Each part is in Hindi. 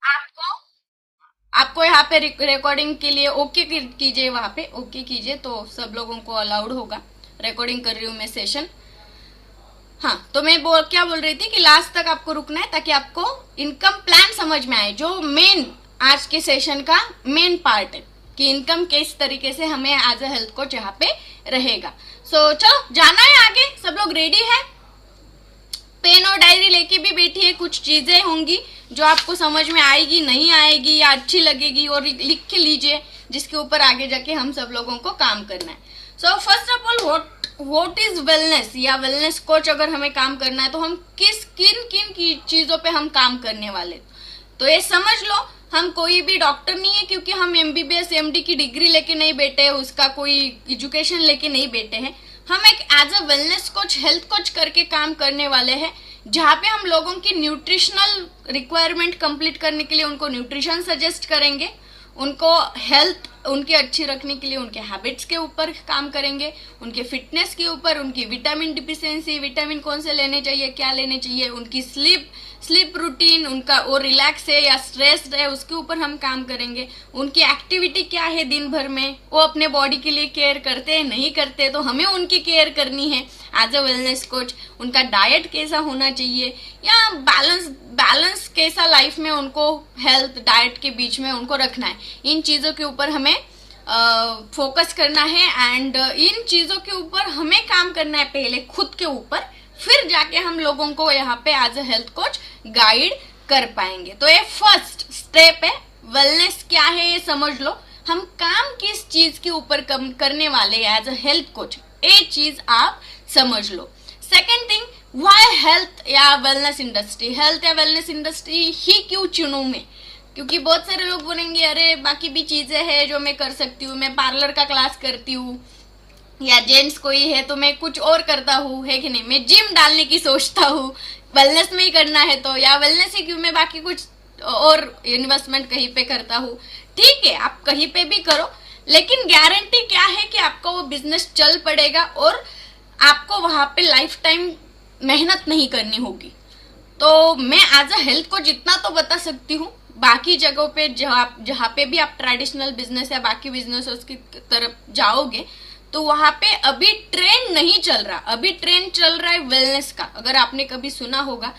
आपको आपको यहाँ पे रिकॉर्डिंग के लिए ओके कीजिए, वहां पे ओके कीजिए तो सब लोगों को अलाउड होगा। रिकॉर्डिंग कर रही हूँ मैं सेशन। हाँ, तो मैं क्या बोल रही थी कि लास्ट तक आपको रुकना है ताकि आपको इनकम प्लान समझ में आए, जो मेन आज के सेशन का मेन पार्ट है कि इनकम किस तरीके से हमें एज अ हेल्थ कोच यहाँ पे रहेगा। चलो जाना है आगे, सब लोग रेडी है? पेन और डायरी लेके भी बैठी है, कुछ चीजें होंगी जो आपको समझ में आएगी, नहीं आएगी या अच्छी लगेगी, और लिख के लीजिए जिसके ऊपर आगे जाके हम सब लोगों को काम करना है। So first of all, what is wellness या वेलनेस कोच अगर हमें काम करना है तो हम किन किन की चीजों पे हम काम करने वाले, तो ये समझ लो। हम कोई भी डॉक्टर नहीं है, क्योंकि हम एमबीबीएस एमडी की डिग्री लेके नहीं बैठे, उसका कोई एजुकेशन लेके नहीं बैठे हैं। हम एक as a wellness coach, health coach करके काम करने वाले हैं, जहाँ पे हम लोगों की न्यूट्रिशनल रिक्वायरमेंट कंप्लीट करने के लिए उनको न्यूट्रिशन सजेस्ट करेंगे, उनको हेल्थ उनकी अच्छी रखने के लिए उनके हैबिट्स के ऊपर काम करेंगे, उनके फिटनेस के ऊपर, उनकी विटामिन डिफिशियंसी, विटामिन कौन से लेने चाहिए, क्या लेने चाहिए, उनकी स्लीप रूटीन, उनका वो रिलैक्स है या स्ट्रेस्ड है उसके ऊपर हम काम करेंगे, उनकी एक्टिविटी क्या है दिन भर में, वो अपने बॉडी के लिए केयर करते हैं नहीं करते, तो हमें उनकी केयर करनी है एज अ वेलनेस कोच। उनका डाइट कैसा होना चाहिए या बैलेंस कैसा लाइफ में उनको हेल्थ डाइट के बीच में उनको रखना है, इन चीजों के ऊपर हमें फोकस करना है। एंड इन चीजों के ऊपर हमें काम करना है पहले खुद के ऊपर, फिर जाके हम लोगों को यहाँ पे as a health coach guide कर पाएंगे। तो ये फर्स्ट स्टेप है। वेलनेस क्या है ये समझ लो, हम काम किस चीज के ऊपर करने वाले एज अ हेल्थ कोच, ये चीज आप समझ लो। सेकेंड थिंग, व्हाई हेल्थ या वेलनेस इंडस्ट्री, हेल्थ या वेलनेस इंडस्ट्री ही क्यों चुनूं मैं? क्योंकि बहुत सारे लोग बोलेंगे अरे बाकी भी चीजें हैं जो मैं कर सकती हूँ, मैं पार्लर का क्लास करती हूँ, या जेंट्स कोई है तो मैं कुछ और करता हूँ, है कि नहीं, मैं जिम डालने की सोचता हूँ, वेलनेस में ही करना है तो, या वेलनेस ही क्यों, मैं बाकी कुछ और इन्वेस्टमेंट कहीं पे करता हूँ। ठीक है, आप कहीं पे भी करो, लेकिन गारंटी क्या है कि आपका वो बिजनेस चल पड़ेगा और आपको वहां पे लाइफ टाइम मेहनत नहीं करनी होगी। तो मैं एज अ हेल्थ को जितना तो बता सकती हूँ, बाकी जगहों पे जहाँ पे भी आप ट्रेडिशनल बिजनेस या बाकी बिजनेस की तरफ जाओगे तो वहां पे अभी ट्रेंड नहीं चल रहा, अभी ट्रेंड चल रहा है वेलनेस का। अगर आपने कभी सुना होगा,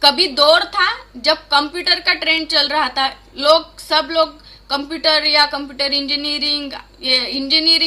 कभी दौर था जब कंप्यूटर का ट्रेंड चल रहा था, सब लोग कंप्यूटर या कंप्यूटर इंजीनियरिंग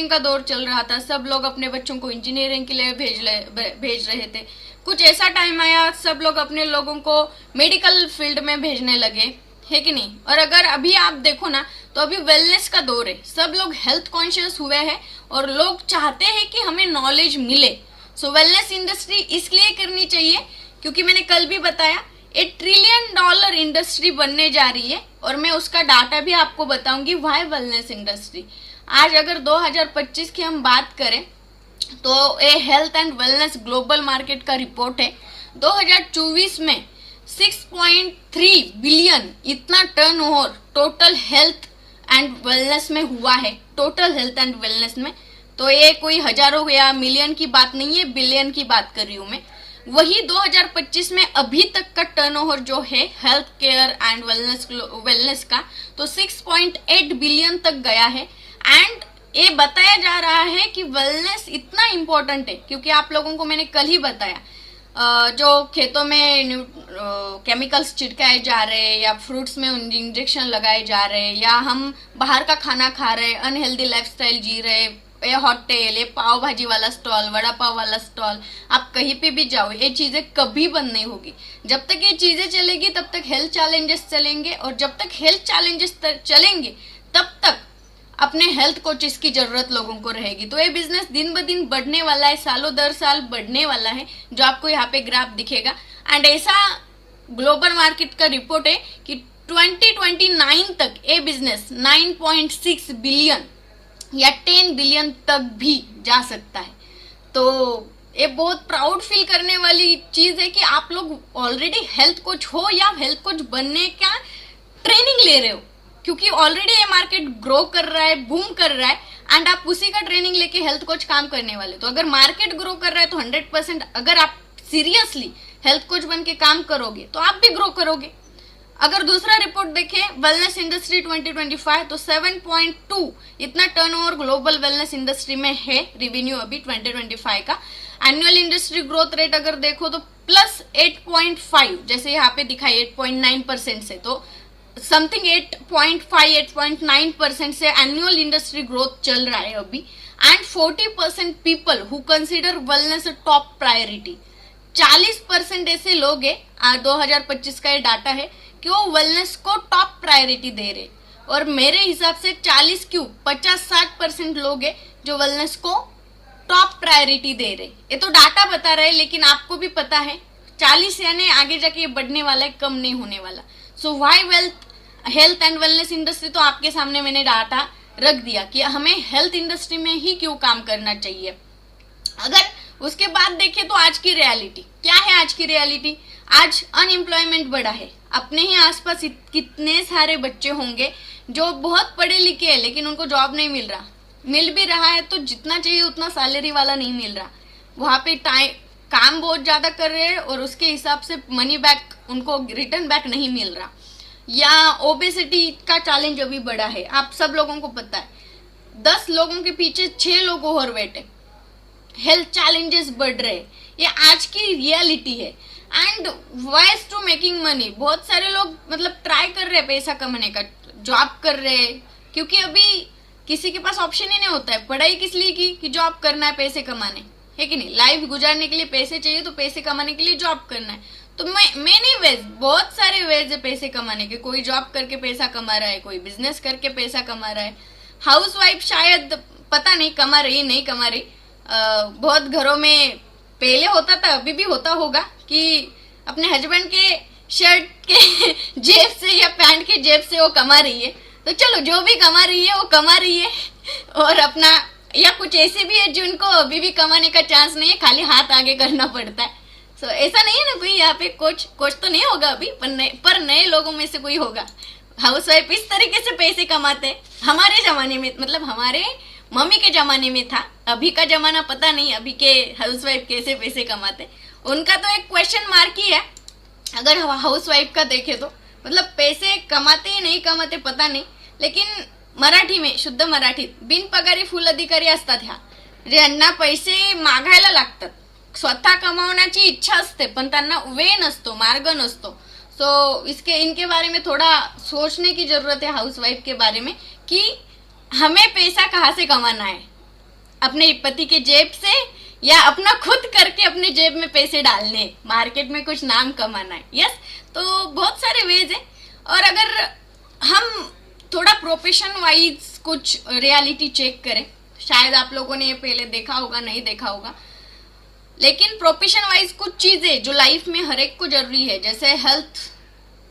का दौर चल रहा था, सब लोग अपने बच्चों को इंजीनियरिंग के लिए भेज रहे थे। कुछ ऐसा टाइम आया सब लोग अपने लोगों को मेडिकल फील्ड में भेजने लगे, है कि नहीं। और अगर अभी आप देखो ना तो अभी वेलनेस का दौर है, सब लोग हेल्थ कॉन्शियस हुए हैं और लोग चाहते हैं कि हमें नॉलेज मिले। सो वेलनेस इंडस्ट्री इसलिए करनी चाहिए क्योंकि मैंने कल भी बताया $1 ट्रिलियन इंडस्ट्री बनने जा रही है, और मैं उसका डाटा भी आपको बताऊंगी व्हाई वेलनेस इंडस्ट्री। आज अगर 2025 की हम बात करें तो ये health and wellness global market का रिपोर्ट है, 2024 में 6.3 बिलियन इतना turnover total health and wellness में हुआ है, टोटल हेल्थ एंड वेलनेस में। तो ये कोई हजारों या मिलियन की बात नहीं है, बिलियन की बात कर रही हूं मैं। वही 2025 में अभी तक का टर्नओवर जो है हेल्थ केयर एंड वेलनेस का, तो 6.8 बिलियन तक गया है। एंड ये बताया जा रहा है कि वेलनेस इतना इम्पोर्टेंट है क्योंकि आप लोगों को मैंने कल ही बताया, जो खेतों में केमिकल्स छिड़काए जा रहे हैं या फ्रूट्स में इंजेक्शन लगाए जा रहे हैं, या हम बाहर का खाना खा रहे हैं, अनहेल्दी लाइफस्टाइल जी रहे हैं, ये होटल, ये पाव भाजी वाला स्टॉल, वड़ा पाव वाला स्टॉल, आप कहीं पे भी जाओ ये चीजें कभी बंद नहीं होगी। जब तक ये चीजें चलेगी तब तक हेल्थ चैलेंजेस चलेंगे, और जब तक हेल्थ चैलेंजेस चलेंगे तब तक अपने हेल्थ कोचेस की जरूरत लोगों को रहेगी। तो ये बिजनेस दिन ब दिन बढ़ने वाला है, सालों दर साल बढ़ने वाला है, जो आपको यहाँ पे ग्राफ दिखेगा। एंड ऐसा ग्लोबल मार्केट का रिपोर्ट है कि 2029 तक ये बिजनेस 9.6 बिलियन या 10 बिलियन तक भी जा सकता है। तो ये बहुत प्राउड फील करने वाली चीज है कि आप लोग ऑलरेडी हेल्थ कोच हो या हेल्थ कोच बनने का ट्रेनिंग ले रहे हो, क्योंकि ऑलरेडी ये मार्केट ग्रो कर रहा है, बूम कर रहा है, एंड आप उसी का ट्रेनिंग लेके हेल्थ कोच काम करने वाले। तो अगर मार्केट ग्रो कर रहा है तो 100% अगर आप सीरियसली हेल्थ कोच बन के काम करोगे तो आप भी ग्रो करोगे। अगर दूसरा रिपोर्ट देखें वेलनेस इंडस्ट्री 2025 तो 7.2 इतना टर्नओवर ग्लोबल वेलनेस इंडस्ट्री में है रेवेन्यू अभी 2025 का। एनुअल इंडस्ट्री ग्रोथ रेट अगर देखो तो प्लस 8.5 जैसे यहाँ पे दिखाई 8.9% से, तो समथिंग 8.5-8.9% से एनुअल इंडस्ट्री ग्रोथ चल रहा है अभी। And 40% people who consider wellness a top priority, 40% ऐसे लोग हैं 2025 का ये डाटा है कि वो वेलनेस को टॉप प्रायोरिटी दे रहे। और मेरे हिसाब से 40 क्यों 50-60% लोग हैं जो वेलनेस को टॉप प्रायोरिटी दे रहे। ये तो डाटा बता रहे, लेकिन आपको भी पता है 40 यानी आगे जाके ये बढ़ने वाला है, कम नहीं होने वाला। So why health and wellness industry, तो आपके सामने मैंने डाटा रख दिया कि हमें हेल्थ इंडस्ट्री में ही क्यों काम करना चाहिए। अगर उसके बाद देखें तो आज की रियलिटी क्या है। आज की रियलिटी, आज अनएम्प्लॉयमेंट बढ़ा है। अपने ही आसपास कितने सारे बच्चे होंगे जो बहुत पढ़े लिखे हैं लेकिन उनको जॉब नहीं मिल रहा, मिल भी रहा है तो जितना चाहिए उतना सैलरी वाला नहीं मिल रहा। वहां पे काम बहुत ज्यादा कर रहे हैं और उसके हिसाब से मनी बैक उनको रिटर्न बैक नहीं मिल रहा। या ओबेसिटी का चैलेंज अभी बड़ा है, आप सब लोगों को पता है 10 लोगों के पीछे 6 लोग ओवरवेट है। हेल्थ चैलेंजेस बढ़ रहे, ये आज की रियलिटी है। And wise to making money, बहुत सारे लोग मतलब ट्राई कर रहे हैं पैसा कमाने का, जॉब कर रहे हैं, क्योंकि अभी किसी के पास ऑप्शन ही नहीं होता है। पढ़ाई किस लिए की कि जॉब करना है, पैसे कमाने, है कि नहीं। लाइफ गुजारने के लिए पैसे चाहिए तो पैसे कमाने के लिए जॉब करना है। तो मैनी वेज, बहुत सारे वेज है पैसे कमाने के। कोई जॉब करके पैसा कमा रहा है, कोई बिजनेस करके पैसा कमा रहा है। हाउस वाइफ शायद पता नहीं कमा रही नहीं कमा रही। बहुत घरों में पहले होता था, अभी भी होता होगा कि अपने हस्बैंड के शर्ट के जेब से या पैंट के जेब से वो कमा रही है। तो चलो जो भी कमा रही है वो कमा रही है। और अपना, या कुछ ऐसे भी है जिनको अभी भी कमाने का चांस नहीं है, खाली हाथ आगे करना पड़ता है। सो ऐसा नहीं है ना कोई यहाँ पे कोच तो नहीं होगा अभी, पर नए लोगों में से कोई होगा। हाउस वाइफ इस तरीके से पैसे कमाते हमारे जमाने में, मतलब हमारे मम्मी के जमाने में था। अभी का जमाना पता नहीं, अभी के हाउस वाइफ कैसे पैसे कमाते, उनका तो एक क्वेश्चन मार्क ही है। अगर हाउस वाइफ का देखे तो मतलब पैसे कमाते ही नहीं कमाते पता नहीं, लेकिन मराठी में, शुद्ध मराठीत, बिनपगारी फुल अधिकारी असतात ह्या, ज्यांना पैसे मागायला लागतात। स्वतः कमावण्याची इच्छा असते पण त्यांना वे नसतो, मार्ग नसतो। सो इनके बारे में थोड़ा सोचने की जरूरत है हाउस वाइफ के बारे में कि हमें पैसा कहाँ से कमाना है, अपने पति के जेब से या अपना खुद करके अपने जेब में पैसे डालने, मार्केट में कुछ नाम कमाना है। यस, तो बहुत सारे वेज है। और अगर हम थोड़ा प्रोफेशन वाइज कुछ रियलिटी चेक करें, शायद आप लोगों ने ये पहले देखा होगा, नहीं देखा होगा, लेकिन प्रोफेशन वाइज कुछ चीजें जो लाइफ में हर एक को जरूरी है, जैसे हेल्थ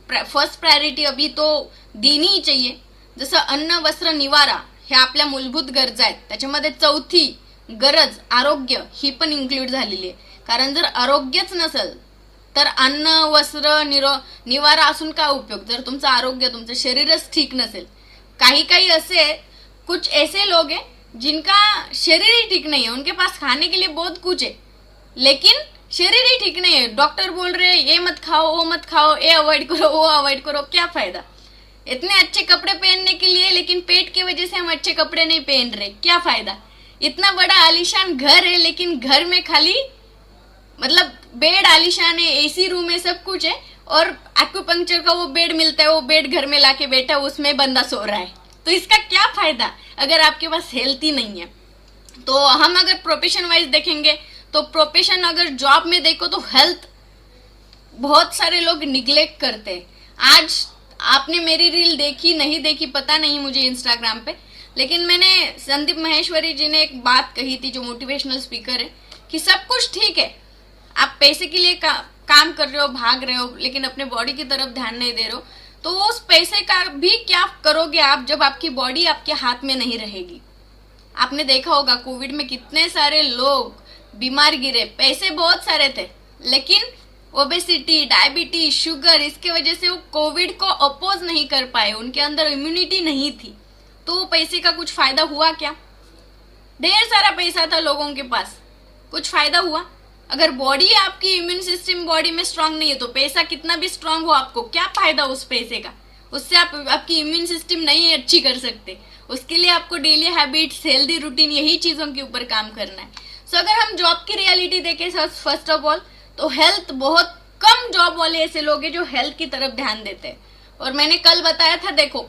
फर्स्ट प्रायोरिटी अभी तो देनी ही चाहिए। जसं अन्न वस्त्र निवारा हे आपल्या मूलभूत गरजा आहेत, त्याच्यामध्ये चौथी गरज आरोग्य ही पण इन्क्लूड झालेली आहे। कारण जर आरोग्यच नसेल तर अन्न वस्त्र निवारा असून काय उपयोग, जर तुमचं आरोग्य, तुमचं शरीरच ठीक नसेल। काही ऐसे कुछ ऐसे लोग हैं जिनका शरीर ही ठीक नहीं है, उनके पास खाने के लिए बहुत कुछ है लेकिन शरीर ही ठीक नहीं है। डॉक्टर बोल रहे हैं ये मत खाओ, वो मत खाओ, ये अवॉइड करो, वो अवॉइड करो, क्या फायदा। इतने अच्छे कपड़े पहनने के लिए, लेकिन पेट की वजह से हम अच्छे कपड़े नहीं पहन रहे, क्या फायदा। इतना बड़ा आलीशान घर है लेकिन घर में खाली मतलब बेड आलीशान है, एसी रूम है, सब कुछ है, और एक्यूपंक्चर का वो बेड मिलता है, वो बेड घर में लाके बैठा है, उसमें बंदा सो रहा है। तो इसका क्या फायदा अगर आपके पास हेल्थ ही नहीं है। तो हम अगर प्रोफेशन वाइज देखेंगे तो प्रोफेशन, अगर जॉब में देखो तो हेल्थ बहुत सारे लोग निग्लेक्ट करते हैं। आज आपने मेरी रील देखी नहीं देखी पता नहीं मुझे इंस्टाग्राम पे, लेकिन मैंने संदीप महेश्वरी जी ने एक बात कही थी, जो मोटिवेशनल स्पीकर है, कि सब कुछ ठीक है, आप पैसे के लिए काम कर रहे हो, भाग रहे हो, लेकिन अपने बॉडी की तरफ ध्यान नहीं दे रहे हो, तो उस पैसे का भी क्या करोगे आप जब आपकी बॉडी आपके हाथ में नहीं रहेगी। आपने देखा होगा कोविड में कितने सारे लोग बीमार गिरे, पैसे बहुत सारे थे लेकिन ओबेसिटी, डायबिटीज, शुगर, इसके वजह से वो कोविड को अपोज नहीं कर पाए, उनके अंदर इम्यूनिटी नहीं थी। तो पैसे का कुछ फायदा हुआ क्या? ढेर सारा पैसा था लोगों के पास, कुछ फायदा हुआ? अगर बॉडी आपकी इम्यून सिस्टम बॉडी में स्ट्रांग नहीं है तो पैसा कितना भी स्ट्रांग हो आपको क्या फायदा उस पैसे का, उससे आप आपकी इम्यून सिस्टम नहीं अच्छी कर सकते। उसके लिए आपको डेली हैबिट्स, हेल्दी रूटीन, यही चीजों के ऊपर काम करना है। सो अगर हम जॉब की रियलिटी देखें फर्स्ट ऑफ ऑल तो हेल्थ, बहुत कम जॉब वाले ऐसे लोग हैं जो हेल्थ की तरफ ध्यान देते हैं। और मैंने कल बताया था, देखो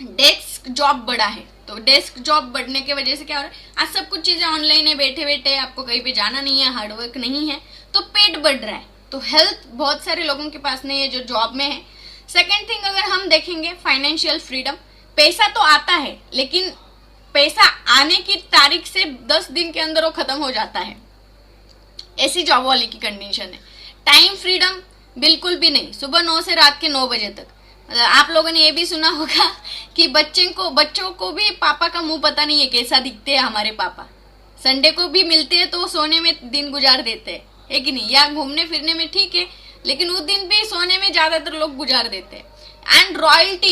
डेस्क जॉब बढ़ा है तो डेस्क जॉब बढ़ने की वजह से क्या हो रहा है, आज सब कुछ चीजें ऑनलाइन है, बैठे बैठे आपको कहीं पे जाना नहीं है, हार्डवर्क नहीं है, तो पेट बढ़ रहा है। तो हेल्थ बहुत सारे लोगों के पास नहीं है जो जॉब में है। सेकेंड थिंग अगर हम देखेंगे फाइनेंशियल फ्रीडम, पैसा तो आता है लेकिन पैसा आने की तारीख से 10 दिन के अंदर वो खत्म हो जाता है, ऐसी जॉब वाले की कंडीशन है। टाइम फ्रीडम बिल्कुल भी नहीं, सुबह 9 से रात के 9 बजे तक। आप लोगों ने ये भी सुना होगा कि बच्चों को भी पापा का मुंह पता नहीं है कैसा दिखते हैं हमारे पापा। संडे को भी मिलते हैं तो सोने में दिन गुजार देते हैं, है कि नहीं, या घूमने फिरने में ठीक है लेकिन उस दिन भी सोने में ज्यादातर लोग गुजार देते हैं। एंड रॉयल्टी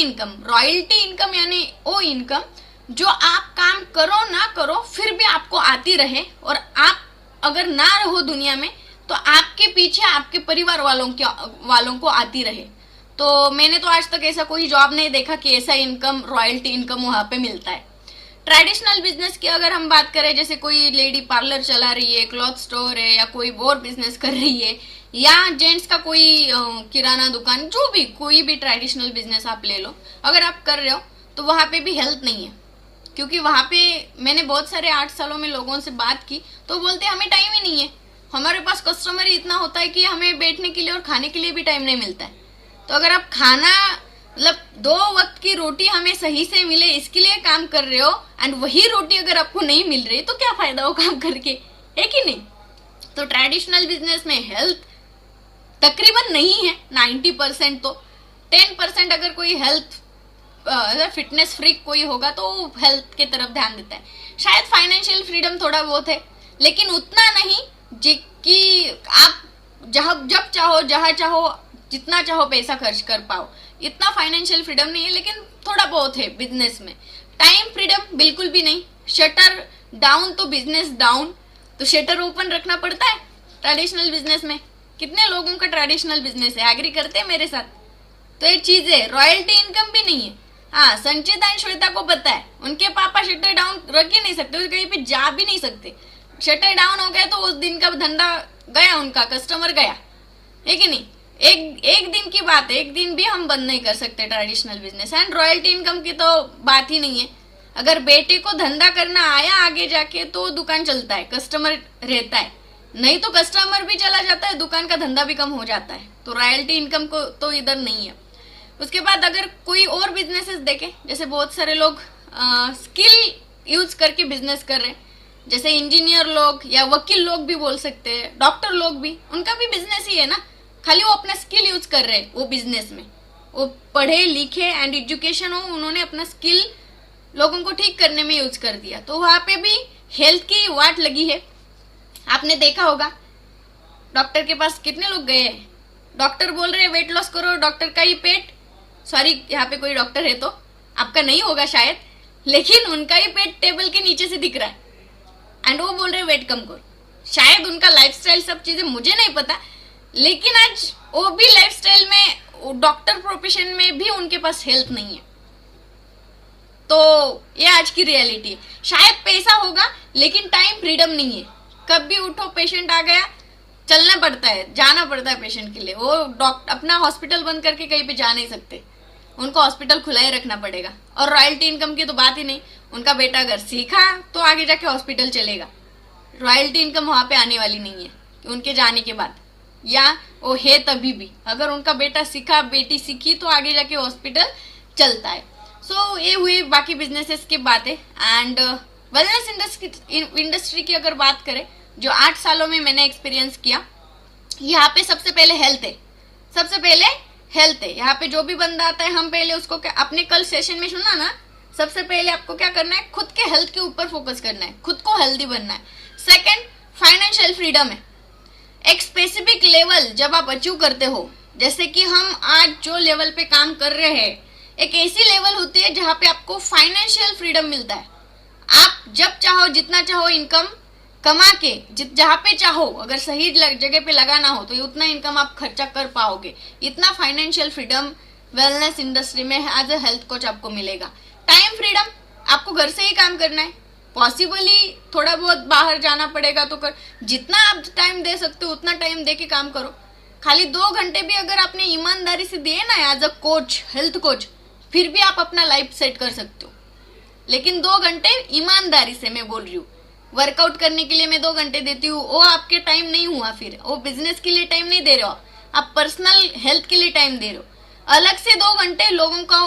इनकम यानी वो इनकम जो आप काम करो ना करो फिर भी आपको आती रहे, और आप अगर ना रहो दुनिया में तो आपके पीछे आपके परिवार वालों को आती रहे। तो मैंने तो आज तक ऐसा कोई जॉब नहीं देखा कि ऐसा इनकम, रॉयल्टी इनकम वहां पे मिलता है। ट्रेडिशनल बिजनेस की अगर हम बात करें, जैसे कोई लेडी पार्लर चला रही है, क्लॉथ स्टोर है, या कोई और बिजनेस कर रही है, या जेंट्स का कोई किराना दुकान, जो भी कोई भी ट्रेडिशनल बिजनेस आप ले लो, अगर आप कर रहे हो तो वहां पे भी हेल्थ नहीं है। क्योंकि वहां पे मैंने बहुत सारे 8 सालों में लोगों से बात की तो बोलते हमें टाइम ही नहीं है, हमारे पास कस्टमर ही इतना होता है कि हमें बैठने के लिए और खाने के लिए भी टाइम नहीं मिलता है। तो अगर आप खाना मतलब 2 वक्त की रोटी हमें सही से मिले इसके लिए काम कर रहे हो, एंड वही रोटी अगर आपको नहीं मिल रही तो क्या फायदा हो काम करके, है कि नहीं। तो ट्रेडिशनल बिजनेस में हेल्थ तकरीबन नहीं है, 90%। तो 10% अगर कोई हेल्थ फिटनेस फ्रीक कोई होगा तो हेल्थ की तरफ ध्यान देता है। शायद फाइनेंशियल फ्रीडम थोड़ा बहुत है लेकिन उतना नहीं कि आप जब चाहो जहां चाहो जितना चाहो पैसा खर्च कर पाओ, इतना फाइनेंशियल फ्रीडम नहीं है लेकिन थोड़ा बहुत है बिजनेस में। टाइम फ्रीडम बिल्कुल भी नहीं, शटर डाउन तो बिजनेस डाउन, तो शटर ओपन रखना पड़ता है ट्रेडिशनल बिजनेस में। कितने लोगों का ट्रेडिशनल बिजनेस है, एग्री करते हैं मेरे साथ। तो ये चीज है, रॉयल्टी इनकम भी नहीं है। हाँ, संचिता एंड श्वेता को पता है उनके पापा शटर डाउन रख ही नहीं सकते, कहीं पे जा भी नहीं सकते। शटर डाउन हो गया तो उस दिन का धंधा गया, उनका कस्टमर गया, है कि नहीं। एक दिन की बात है, एक दिन भी हम बंद नहीं कर सकते traditional business. And royalty income की तो बात ही नहीं है। अगर बेटे को धंधा करना आया आगे जाके तो दुकान चलता है, कस्टमर रहता है, नहीं तो कस्टमर भी चला जाता है, दुकान का धंधा भी कम हो जाता है। तो रॉयल्टी इनकम को तो इधर नहीं है। उसके बाद अगर कोई और बिजनेसेस देखें, जैसे बहुत सारे लोग स्किल यूज करके बिजनेस कर रहे हैं, जैसे इंजीनियर लोग या वकील लोग भी बोल सकते हैं, डॉक्टर लोग भी, उनका भी बिजनेस ही है ना, खाली वो अपना स्किल यूज कर रहे हैं वो बिजनेस में। वो पढ़े लिखे एंड एजुकेशन हो, उन्होंने अपना स्किल लोगों को ठीक करने में यूज कर दिया, तो वहां पे भी हेल्थ की वाट लगी है। आपने देखा होगा डॉक्टर के पास कितने लोग गए हैं, डॉक्टर बोल रहे हैं वेट लॉस करो, डॉक्टर का ही पेट, सॉरी यहाँ पे कोई डॉक्टर है तो आपका नहीं होगा शायद, लेकिन उनका ही पेट टेबल के नीचे से दिख रहा है एंड वो बोल रहे वेट कम करो। शायद उनका लाइफस्टाइल सब चीजें मुझे नहीं पता, लेकिन आज वो भी लाइफस्टाइल में, डॉक्टर प्रोफेशन में भी उनके पास हेल्थ नहीं है। तो ये आज की रियलिटी है। शायद पैसा होगा लेकिन टाइम फ्रीडम नहीं है। कभी उठो पेशेंट आ गया, चलना पड़ता है, जाना पड़ता है पेशेंट के लिए। वो डॉक्टर अपना हॉस्पिटल बंद करके कहीं पे जा नहीं सकते, उनको हॉस्पिटल खुला ही रखना पड़ेगा। और रॉयल्टी इनकम की तो बात ही नहीं, उनका बेटा अगर सीखा तो आगे जाके हॉस्पिटल चलेगा, रॉयल्टी इनकम वहां पे आने वाली नहीं है उनके जाने के बाद, या वो है तभी भी। अगर उनका बेटा सीखा, बेटी सीखी तो आगे जाके हॉस्पिटल चलता है। सो ये हुई बाकी बिजनेसेस की बातें। एंड वेलनेस इंडस्ट्री की अगर बात करें, जो 8 सालों में मैंने एक्सपीरियंस किया, यहाँ पे सबसे पहले हेल्थ है, सबसे पहले हेल्थ है। यहाँ पे जो भी बंदा आता है, हम पहले उसको क्या, आपने कल सेशन में सुना ना, सबसे पहले आपको क्या करना है, खुद के हेल्थ के ऊपर फोकस करना है, खुद को हेल्दी बनना है। सेकंड, फाइनेंशियल फ्रीडम है। एक स्पेसिफिक लेवल जब आप अचीव करते हो, जैसे कि हम आज जो लेवल पे काम कर रहे हैं, एक ऐसी लेवल होती है जहां पे आपको फाइनेंशियल फ्रीडम मिलता है। आप जब चाहो जितना चाहो इनकम कमा के जहाँ पे चाहो, अगर सही जगह पे लगाना हो तो उतना इनकम आप खर्चा कर पाओगे। इतना फाइनेंशियल फ्रीडम वेलनेस इंडस्ट्री में एज अ हेल्थ कोच आपको मिलेगा। टाइम फ्रीडम, आपको घर से ही काम करना है, पॉसिबली थोड़ा बहुत बाहर जाना पड़ेगा तो कर, जितना आप टाइम दे सकते हो उतना टाइम दे के काम करो। खाली 2 घंटे भी अगर आपने ईमानदारी से दिए ना as a coach, health coach, फिर भी आप अपना लाइफ सेट कर सकते हो। लेकिन 2 घंटे ईमानदारी से मैं बोल रही हूँ। वर्कआउट करने के लिए मैं 2 घंटे देती हूँ, वो आपके टाइम नहीं हुआ, फिर वो बिजनेस के लिए टाइम नहीं दे रहे हो आप पर्सनल हेल्थ के लिए टाइम दे रहे हो। अलग से 2 घंटे लोगों को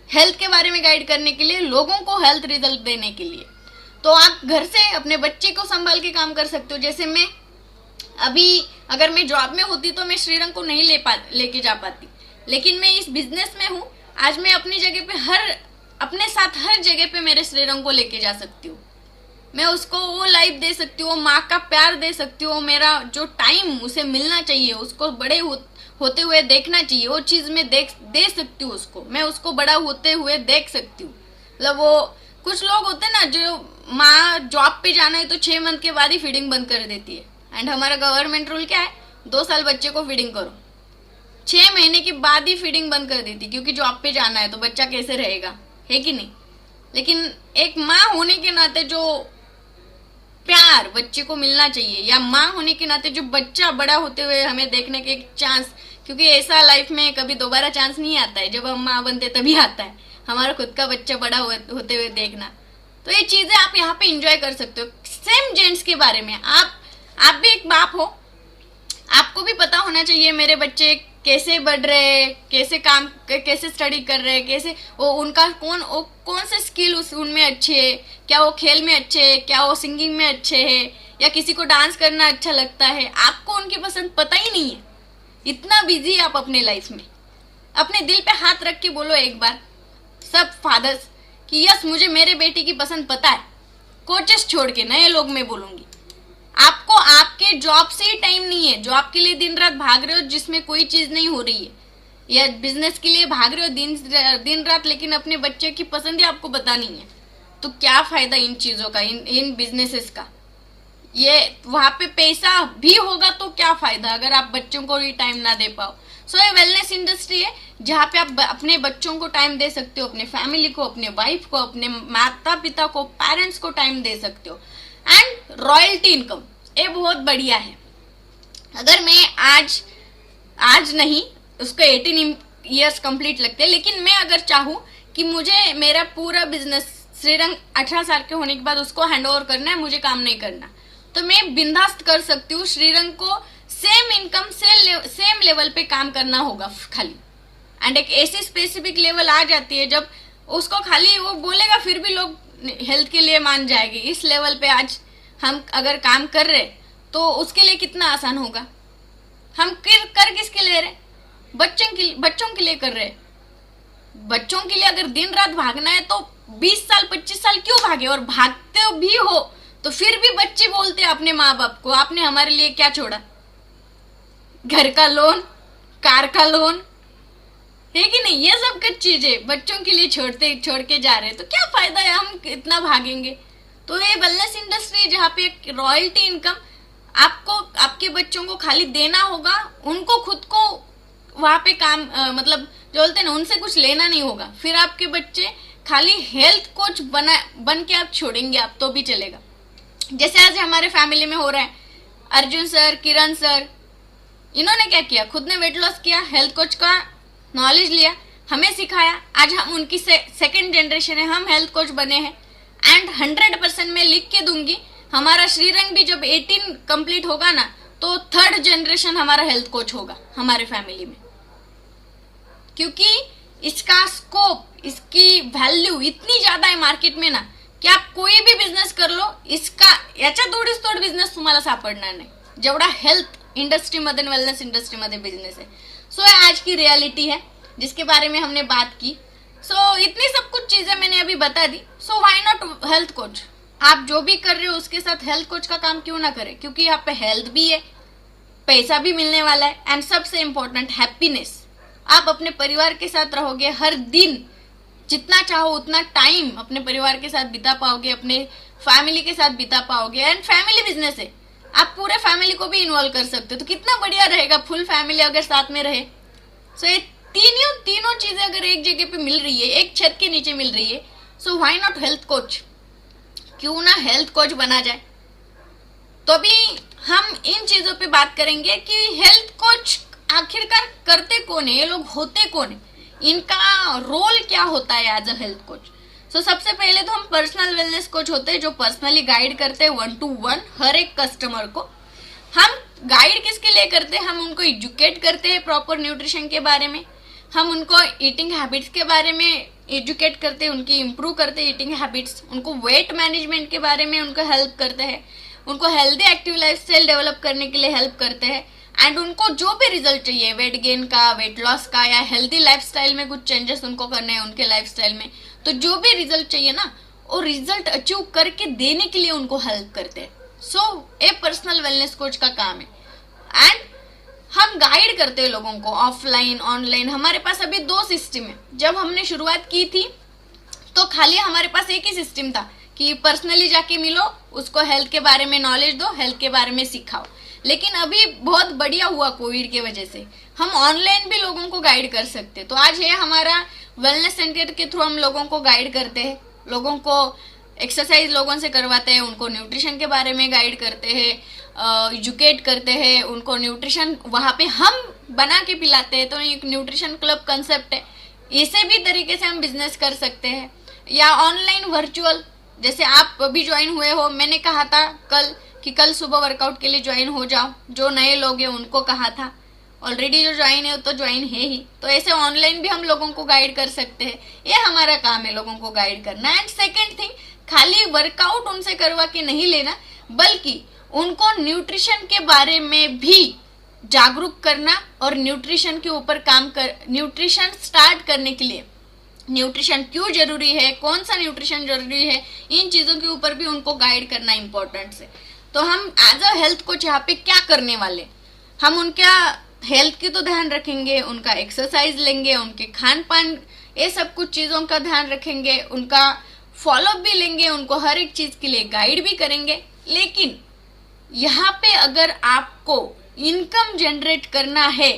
हेल्थ के बारे में गाइड करने के लिए, लोगों को हेल्थ रिजल्ट देने के लिए। तो आप घर से अपने बच्चे को संभाल के काम कर सकते हो। जैसे मैं अभी अगर मैं जॉब में होती तो मैं श्रीरंग को नहीं लेके जा पाती, लेकिन मैं इस बिजनेस में हूँ। आज मैं अपनी जगह पे अपने साथ हर जगह पे मेरे श्रीरंग को लेके जा सकती हूँ। मैं उसको वो लाइफ दे सकती हूँ, माँ का प्यार दे सकती हूँ, मेरा जो टाइम उसे मिलना चाहिए, उसको बड़े होते हुए देखना चाहिए, वो चीज मैं दे सकती हूँ उसको। मैं उसको बड़ा होते हुए देख सकती हूँ। मतलब वो कुछ लोग होते हैं ना, जो माँ जॉब पे जाना है तो 6 मंथ के बाद ही फीडिंग बंद कर देती है। एंड हमारा गवर्नमेंट रूल क्या है, 2 साल बच्चे को फीडिंग करो, 6 महीने के बाद ही फीडिंग बंद कर देती, क्योंकि जॉब पे जाना है तो बच्चा कैसे रहेगा, है कि नहीं। लेकिन एक माँ होने के नाते जो प्यार बच्चे को मिलना चाहिए, या माँ होने के नाते जो बच्चा बड़ा होते हुए हमें देखने के एक चांस, क्योंकि ऐसा लाइफ में कभी दोबारा चांस नहीं आता है, जब हम माँ बनते तभी आता है हमारा खुद का बच्चा बड़ा होते हुए देखना। तो ये चीजें आप यहाँ पे एंजॉय कर सकते हो। सेम जेंट्स के बारे में, आप भी एक बाप हो, आपको भी पता होना चाहिए मेरे बच्चे कैसे बढ़ रहे, कैसे स्टडी कर रहे, कैसे वो उनका कौन से स्किल उनमें अच्छे है, क्या वो खेल में अच्छे है, क्या वो सिंगिंग में अच्छे है, या किसी को डांस करना अच्छा लगता है। आपको उनकी पसंद पता ही नहीं है, इतना बिजी आप अपने लाइफ में। अपने दिल पे हाथ रख के बोलो एक बार सब फादर्स कि यस, मुझे मेरे बेटे की पसंद पता है। कोचेस छोड़ के नए लोग मैं बोलूंगी, आपको आपके जॉब से ही टाइम नहीं है, जॉब के लिए दिन रात भाग रहे हो जिसमें कोई चीज नहीं हो रही है, या बिजनेस के लिए भाग रहे हो दिन रात, लेकिन अपने बच्चे की पसंद ही आपको पता नहीं है। तो क्या फायदा इन चीजों का, इन बिजनेसेस का। ये वहां पे पैसा भी होगा तो क्या फायदा अगर आप बच्चों को ही टाइम ना दे पाओ। सो ये वेलनेस इंडस्ट्री है जहाँ पे आप अपने बच्चों को टाइम दे सकते हो, अपने फैमिली को, अपने वाइफ को, अपने माता पिता को, पेरेंट्स को टाइम दे सकते हो। एंड रॉयल्टी इनकम, ये बहुत बढ़िया है। अगर मैं आज नहीं, उसको 18 ईयर्स कंप्लीट लगते हैं, लेकिन मैं अगर चाहूँ कि मुझे मेरा पूरा बिजनेस श्रीरंग 18 साल के होने के बाद उसको हैंड ओवर करना है, मुझे काम नहीं करना, तो मैं बिंदास्त कर सकती हूँ। श्रीरंग को सेम इनकम से सेम लेवल पे काम करना होगा खाली। एंड एक ऐसी स्पेसिफिक लेवल आ जाती है जब उसको खाली वो बोलेगा, फिर भी लोग हेल्थ के लिए मान जाएंगे। इस लेवल पे आज हम अगर काम कर रहे तो उसके लिए कितना आसान होगा। हम कर किसके लिए रहे, बच्चों के लिए कर रहे। बच्चों के लिए अगर दिन रात भागना है तो 20 साल 25 साल क्यों भागे, और भागते भी हो तो फिर भी बच्चे बोलते हैं अपने माँ बाप को, आपने हमारे लिए क्या छोड़ा, घर का लोन, कार का लोन, है कि नहीं। ये सब कुछ चीजें बच्चों के लिए छोड़ के जा रहे हैं, तो क्या फायदा है हम इतना भागेंगे। तो ये वेलनेस इंडस्ट्री जहाँ पे एक रॉयल्टी इनकम, आपको आपके बच्चों को खाली देना होगा, उनको खुद को वहां पे काम मतलब जो बोलते हैं ना, उनसे कुछ लेना नहीं होगा। फिर आपके बच्चे खाली हेल्थ कोच बन के आप छोड़ेंगे आप तो भी चलेगा। जैसे आज हमारे फैमिली में हो रहा है, अर्जुन सर, किरण सर, इन्होंने क्या किया, खुद ने वेट लॉस किया, हेल्थ कोच का नॉलेज लिया, हमें सिखाया, आज हम उनकी सेकेंड जनरेशन है, हम हेल्थ कोच बने हैं। एंड 100% मैं लिख के दूंगी, हमारा श्रीरंग भी जब 18 कंप्लीट होगा ना, तो 3rd जनरेशन हमारा हेल्थ कोच होगा हमारे फैमिली में। क्योंकि इसका स्कोप, इसकी वैल्यू इतनी ज्यादा है मार्केट में ना, की आप कोई भी बिझनेस कर लो, इसका याच्या थोडीच तोड बिझनेस तुम्हाला सापडणार नाही, जेवढा हेल्थ इंडस्ट्रीमध्ये, वेलनेस इंडस्ट्रीमध्ये बिझनेस है। सो आज की रियलिटी है जिसके बारे में हमने बात की। सो इतनी सब कुछ चीजें मैंने अभी बता दी। So why not health coach. आप जो भी कर रहे हो उसके साथ हेल्थ कोच का काम क्यों ना करें, क्योंकि यहाँ पे हेल्थ भी है, पैसा भी मिलने वाला है, एंड सबसे इम्पोर्टेंट हैप्पीनेस। आप अपने परिवार के साथ रहोगे, हर दिन जितना चाहो उतना टाइम अपने परिवार के साथ बिता पाओगे, अपने फैमिली के साथ बिता पाओगे। एंड फैमिली बिजनेस है, आप पूरे फैमिली को भी इन्वॉल्व कर सकते हो, तो कितना बढ़िया रहेगा फुल फैमिली अगर साथ में रहे। सो ये तीनों चीजें अगर एक जगह पे मिल रही है, एक छत के नीचे मिल रही है, सो व्हाई नॉट हेल्थ कोच, क्यों ना हेल्थ कोच बना जाए। तो अभी हम इन चीजों पे बात करेंगे कि हेल्थ कोच आखिरकार करते कौन है, ये लोग होते कौन है, इनका रोल क्या होता है एज अ हेल्थ कोच। सो सबसे पहले तो हम पर्सनल वेलनेस कोच होते हैं, जो पर्सनली गाइड करते हैं 1 to 1 हर एक कस्टमर को। हम गाइड किसके लिए करते हैं, हम उनको एजुकेट करते हैं प्रॉपर न्यूट्रिशन के बारे में, हम उनको ईटिंग हैबिट्स के बारे में एजुकेट करते हैं, उनकी इंप्रूव करते हैं ईटिंग हैबिट्स, उनको वेट मैनेजमेंट के बारे में उनको हेल्प करते हैं, उनको हेल्दी एक्टिव लाइफस्टाइल डेवलप करने के लिए हेल्प करते हैं। एंड उनको जो भी रिजल्ट चाहिए, वेट गेन का, वेट लॉस का, या हेल्दी लाइफस्टाइल में कुछ चेंजेस उनको करने हैं उनके लाइफस्टाइल में, तो जो भी रिजल्ट चाहिए ना, वो रिजल्ट अचीव करके देने के लिए उनको हेल्प करते हैं। सो ए पर्सनल वेलनेस कोच का काम है। एंड हम गाइड करते हैं लोगों को ऑफलाइन ऑनलाइन। हमारे पास अभी 2 सिस्टम है। जब हमने शुरुआत की थी तो खाली हमारे पास एक ही सिस्टम था कि पर्सनली जाके मिलो, उसको हेल्थ के बारे में नॉलेज दो, हेल्थ के बारे में सिखाओ। लेकिन अभी बहुत बढ़िया हुआ कोविड की वजह से, हम ऑनलाइन भी लोगों को गाइड कर सकते हैं। तो आज है हमारा वेलनेस सेंटर के थ्रू हम लोगों को गाइड करते हैं, लोगों को एक्सरसाइज लोगों से करवाते हैं, उनको न्यूट्रिशन के बारे में गाइड करते हैं, एजुकेट करते हैं, उनको न्यूट्रिशन वहां पे हम बना के पिलाते हैं। तो एक न्यूट्रिशन क्लब कंसेप्ट है, इसे भी तरीके से हम बिजनेस कर सकते हैं। या ऑनलाइन वर्चुअल, जैसे आप अभी ज्वाइन हुए हो, मैंने कहा था कल सुबह वर्कआउट के लिए ज्वाइन हो जाओ, जो नए लोग हैं उनको कहा था, ऑलरेडी जो ज्वाइन है तो ज्वाइन है ही। तो ऐसे ऑनलाइन भी हम लोगों को गाइड कर सकते हैं, ये हमारा काम है लोगों को गाइड करना। एंड सेकेंड थिंग, खाली वर्कआउट उनसे करवा के नहीं लेना, बल्कि उनको न्यूट्रिशन के बारे में भी जागरूक करना और न्यूट्रिशन के ऊपर न्यूट्रिशन स्टार्ट करने के लिए न्यूट्रिशन क्यों जरूरी है, कौन सा न्यूट्रिशन जरूरी है, इन चीजों के ऊपर भी उनको गाइड करना इंपॉर्टेंट है। तो हम एज अ हेल्थ कोच यहाँ पे क्या करने वाले, हम उनका हेल्थ की तो ध्यान रखेंगे, उनका एक्सरसाइज लेंगे, उनके खान पान, ये सब कुछ चीजों का ध्यान रखेंगे, उनका फॉलोअप भी लेंगे, उनको हर एक चीज के लिए गाइड भी करेंगे। लेकिन यहाँ पे अगर आपको इनकम जनरेट करना है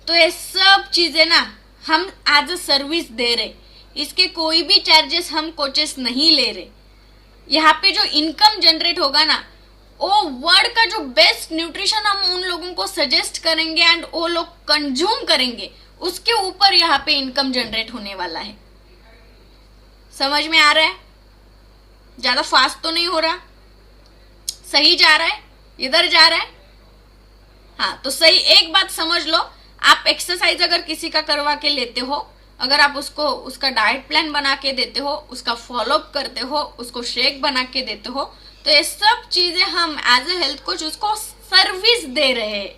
तो ये सब चीजें ना हम एज अ सर्विस दे रहे, इसके कोई भी चार्जेस हम कोचेस नहीं ले रहे। यहाँ पे जो इनकम जनरेट होगा ना, वो वर्ल्ड का जो बेस्ट न्यूट्रिशन हम उन लोगों को सजेस्ट करेंगे एंड वो लोग कंज्यूम करेंगे, उसके ऊपर यहाँ पे इनकम जनरेट होने वाला है। समझ में आ रहा है? ज्यादा फास्ट तो नहीं हो रहा, सही जा रहा है, इधर जा रहा है। हाँ, तो सही एक बात समझ लो, आप एक्सरसाइज अगर किसी का करवा के लेते हो, अगर आप उसको उसका डाइट प्लान बना के देते हो, उसका फॉलोअप करते हो, उसको शेक बना के देते हो, तो ये सब चीजें हम एज ए हेल्थ कोच उसको सर्विस दे रहे हैं।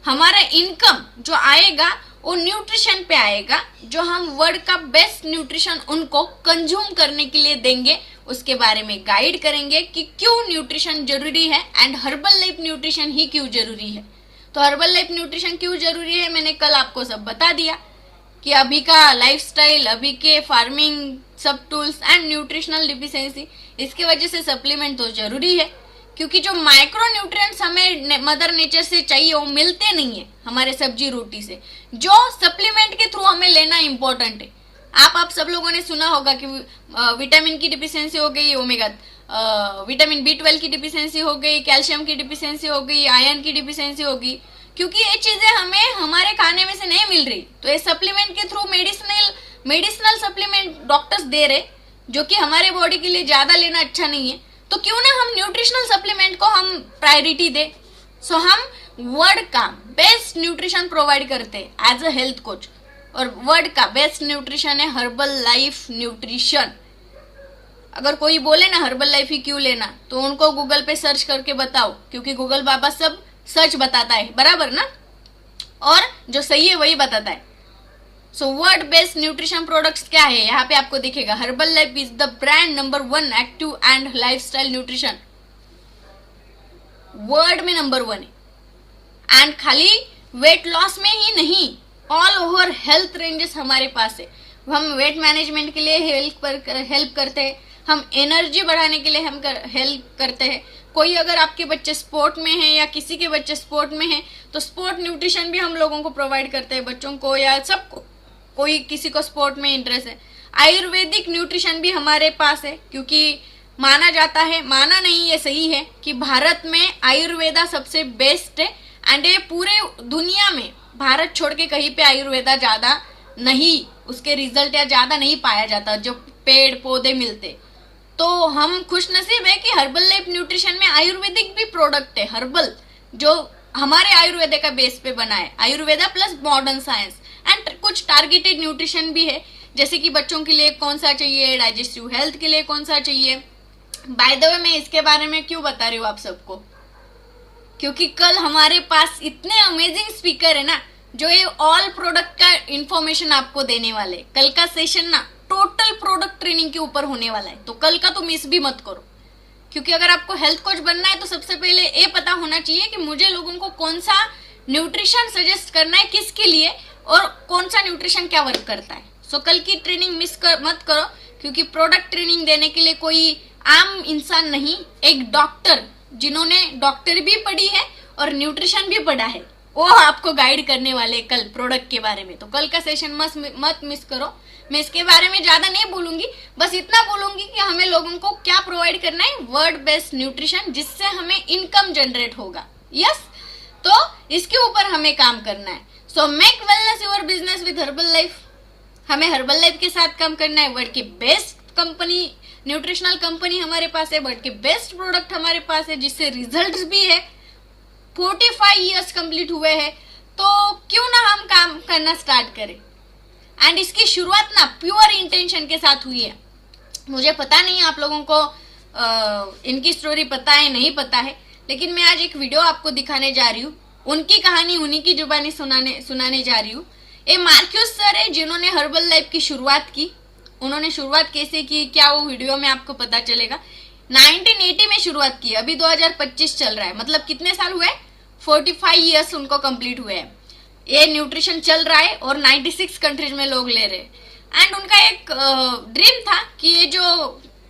हमारा इनकम जो आएगा वो न्यूट्रिशन पे आएगा, जो हम वर्ल्ड का बेस्ट न्यूट्रिशन उनको कंज्यूम करने के लिए देंगे, उसके बारे में गाइड करेंगे कि क्यों न्यूट्रिशन जरूरी है एंड हर्बल लाइफ न्यूट्रिशन ही क्यों जरूरी है। तो हर्बल लाइफ न्यूट्रिशन क्यों जरूरी है मैंने कल आपको सब बता दिया कि अभी का लाइफस्टाइल, अभी के फार्मिंग सब टूल्स एंड न्यूट्रिशनल डिफिशियंसी, इसकी वजह से सप्लीमेंट तो जरूरी है, क्योंकि जो माइक्रो न्यूट्रिएंट्स हमें मदर नेचर से चाहिए वो मिलते नहीं है हमारे सब्जी रोटी से, जो सप्लीमेंट के थ्रू हमें लेना इंपॉर्टेंट है। आप सब लोगों ने सुना होगा कि विटामिन की डिफिशियंसी हो गई, ओमेगा विटामिन B12 की डिफिशियंसी हो गई, कैल्शियम की डिफिशियंसी हो गई, आयरन की डिफिशियंसी हो गई, क्योंकि ये चीजें हमें हमारे खाने में से नहीं मिल रही। तो ये सप्लीमेंट के through medicinal supplement doctors they रहे, जो कि हमारे बॉडी के लिए ज्यादा लेना अच्छा नहीं है। तो क्यों ना हम न्यूट्रिशनल सप्लीमेंट को हम प्रायोरिटी दे। सो हम वर्ल्ड का बेस्ट न्यूट्रिशन प्रोवाइड करते हैं एज अ हेल्थ कोच, और वर्ल्ड का बेस्ट न्यूट्रिशन है हर्बल लाइफ न्यूट्रिशन। अगर कोई बोले ना हर्बल लाइफ ही क्यों लेना, तो उनको गूगल पे सर्च करके बताओ, क्योंकि गूगल बाबा सब सच बताता है, बराबर ना, और जो सही है वही बताता है। So world best nutrition products क्या है, यहाँ पे आपको दिखेगा, herbal life is the brand number 1 active and lifestyle nutrition, world में नंबर 1 है। एंड खाली वेट लॉस में ही नहीं, ऑल ओवर हेल्थ रेंजेस हमारे पास है। हम वेट मैनेजमेंट के लिए हेल्प करते हैं, हम एनर्जी बढ़ाने के लिए हम हेल्प करते हैं। कोई अगर आपके बच्चे स्पोर्ट में हैं या किसी के बच्चे स्पोर्ट में हैं तो स्पोर्ट न्यूट्रिशन भी हम लोगों को प्रोवाइड करते हैं बच्चों को या सबको। कोई किसी को स्पोर्ट में इंटरेस्ट है, आयुर्वेदिक न्यूट्रिशन भी हमारे पास है, क्योंकि माना जाता है, माना नहीं ये सही है कि भारत में आयुर्वेदा सबसे बेस्ट है। एंड ये पूरे दुनिया में भारत छोड़ के कहीं पे आयुर्वेदा ज्यादा नहीं, उसके रिजल्ट या ज्यादा नहीं पाया जाता जो पेड़ पौधे मिलते। तो हम खुश नसीब है कि हर्बल लाइफ न्यूट्रिशन में आयुर्वेदिक भी प्रोडक्ट है, हर्बल, जो हमारे आयुर्वेदा का बेस पे बना है, Ayurveda plus modern science. And कुछ टारगेटेड न्यूट्रिशन भी है, जैसे कि बच्चों के लिए कौन सा चाहिए, डाइजेस्टिव हेल्थ के लिए कौन सा चाहिए। बाय द वे मैं इसके बारे में क्यों बता रही हूँ आप सबको, क्योंकि कल हमारे पास इतने अमेजिंग स्पीकर है ना जो ये ऑल प्रोडक्ट का इंफॉर्मेशन आपको देने वाले। कल का सेशन ना टोटल प्रोडक्ट ट्रेनिंग के ऊपर होने वाला है, तो कल का तो मिस भी मत करो। क्योंकि अगर आपको हेल्थ कोच बनना है तो सबसे पहले ये पता होना चाहिए कि मुझे लोगों को कौन सा न्यूट्रिशन सजेस्ट करना है, किसके लिए, और कौन सा न्यूट्रिशन क्या वर्क करता है। सो कल की ट्रेनिंग मत करो, क्योंकि प्रोडक्ट ट्रेनिंग देने के लिए कोई आम इंसान नहीं, एक डॉक्टर जिन्होंने डॉक्टर भी पढ़ी है और न्यूट्रिशन भी पढ़ा है, वो आपको गाइड करने वाले कल प्रोडक्ट के बारे में। तो कल का सेशन मत मिस करो। मैं इसके बारे में ज्यादा नहीं बोलूंगी, बस इतना बोलूंगी कि हमें लोगों को क्या प्रोवाइड करना है, वर्ड बेस्ड न्यूट्रिशन, जिससे हमें इनकम जनरेट होगा। यस, तो इसके ऊपर हमें काम करना है। So make wellness your business with herbal life. हमें हर्बल लाइफ के साथ काम करना है। वर्ल्ड की बेस्ट कंपनी, न्यूट्रिशनल कंपनी हमारे पास है, वर्ल्ड के बेस्ट प्रोडक्ट हमारे पास है, जिससे रिजल्ट्स भी है। 45 इयर्स कंप्लीट हुए हैं, तो क्यों ना हम काम करना स्टार्ट करें। एंड इसकी शुरुआत ना प्योर इंटेंशन के साथ हुई है। मुझे पता नहीं आप लोगों को इनकी स्टोरी पता है नहीं पता है, लेकिन मैं आज एक वीडियो आपको दिखाने जा रही हूँ, उनकी कहानी उन्हीं की जुबानी सुनाने जा रही हूँ। ये मार्क्यूस सर है जिन्होंने हर्बल लाइफ की शुरुआत की। उन्होंने शुरुआत कैसे की, क्या वो वीडियो में आपको पता चलेगा। 1980 में शुरुआत की, अभी 2025 चल रहा है, मतलब कितने साल हुए, 45 इयर्स उनको कंप्लीट हुए हैं। ये न्यूट्रिशन चल रहा है और 96 कंट्रीज में लोग ले रहे हैं। एंड उनका एक ड्रीम था कि ये जो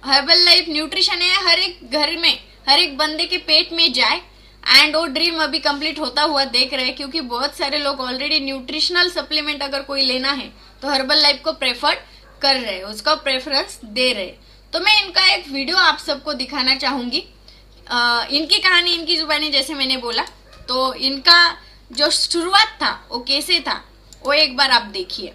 हर्बल लाइफ न्यूट्रिशन है हर एक घर में, हर एक बंदे के पेट में जाए। एंड वो ड्रीम अभी कंप्लीट होता हुआ देख रहे हैं, क्योंकि बहुत सारे लोग ऑलरेडी न्यूट्रिशनल सप्लीमेंट अगर कोई लेना है तो हर्बल लाइफ को प्रेफर कर रहे हैं, उसका प्रेफरेंस दे रहे। तो मैं इनका एक वीडियो आप सबको दिखाना चाहूंगी। इनकी कहानी इनकी जुबानी, जैसे मैंने बोला, तो इनका जो शुरुआत था वो कैसे था वो एक बार आप देखिए।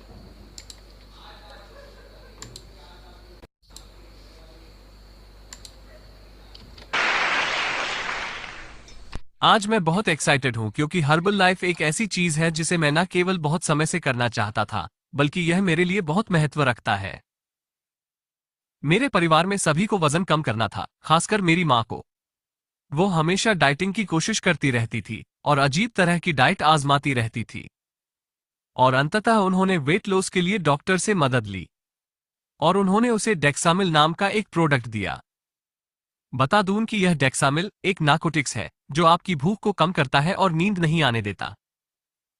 आज मैं बहुत एक्साइटेड हूं क्योंकि हर्बल लाइफ एक ऐसी चीज है जिसे मैं न केवल बहुत समय से करना चाहता था, बल्कि यह मेरे लिए बहुत महत्व रखता है। मेरे परिवार में सभी को वजन कम करना था, खासकर मेरी माँ को। वो हमेशा डाइटिंग की कोशिश करती रहती थी और अजीब तरह की डाइट आजमाती रहती थी। और अंततः उन्होंने वेट लॉस के लिए डॉक्टर से मदद ली और उन्होंने उसे डेक्सामिल नाम का एक प्रोडक्ट दिया। बता दूं कि यह डेक्सामिल एक नार्कोटिक्स है जो आपकी भूख को कम करता है और नींद नहीं आने देता।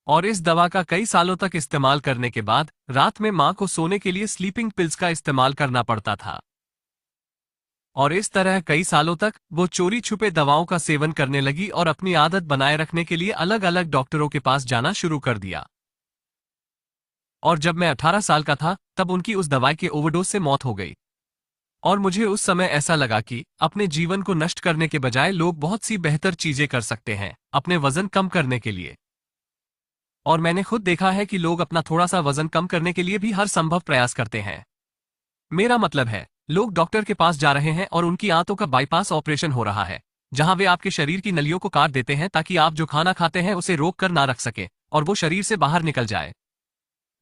और इस दवा का कई सालों तक इस्तेमाल करने के बाद रात में मां को सोने के लिए स्लीपिंग पिल्स का इस्तेमाल करना पड़ता था। और इस तरह कई सालों तक वो चोरी छुपे दवाओं का सेवन करने लगी और अपनी आदत बनाए रखने के लिए अलग अलग डॉक्टरों के पास जाना शुरू कर दिया। और जब मैं 18 साल का था तब उनकी उस दवाई के ओवरडोज से मौत हो गई। और मुझे उस समय ऐसा लगा कि अपने जीवन को नष्ट करने के बजाय लोग बहुत सी बेहतर चीजें कर सकते हैं अपने वजन कम करने के लिए। और मैंने खुद देखा है कि लोग अपना थोड़ा सा वजन कम करने के लिए भी हर संभव प्रयास करते हैं। मेरा मतलब है, लोग डॉक्टर के पास जा रहे हैं और उनकी आंतों का बाईपास ऑपरेशन हो रहा है, जहां वे आपके शरीर की नलियों को काट देते हैं ताकि आप जो खाना खाते हैं उसे रोक कर ना रख सके और वो शरीर से बाहर निकल जाए।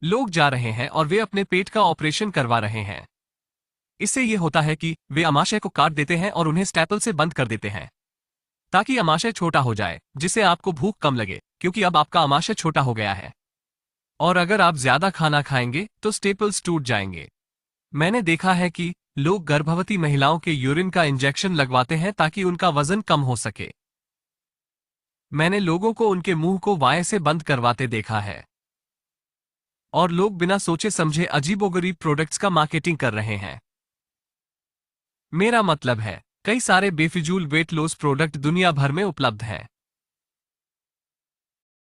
लोग जा रहे हैं और वे अपने पेट का ऑपरेशन करवा रहे हैं। इससे ये होता है कि वे अमाशय को काट देते हैं और उन्हें स्टेपल से बंद कर देते हैं ताकि अमाशय छोटा हो जाए, जिससे आपको भूख कम लगे, क्योंकि अब आपका अमाशय छोटा हो गया है। और अगर आप ज्यादा खाना खाएंगे तो स्टेपल्स टूट जाएंगे। मैंने देखा है कि लोग गर्भवती महिलाओं के यूरिन का इंजेक्शन लगवाते हैं ताकि उनका वजन कम हो सके। मैंने लोगों को उनके मुंह को वाय से बंद करवाते देखा है। और लोग बिना सोचे समझे अजीबोगरीब प्रोडक्ट्स का मार्केटिंग कर रहे हैं। मेरा मतलब है कई सारे बेफिजूल वेट लॉस प्रोडक्ट दुनिया भर में उपलब्ध हैं।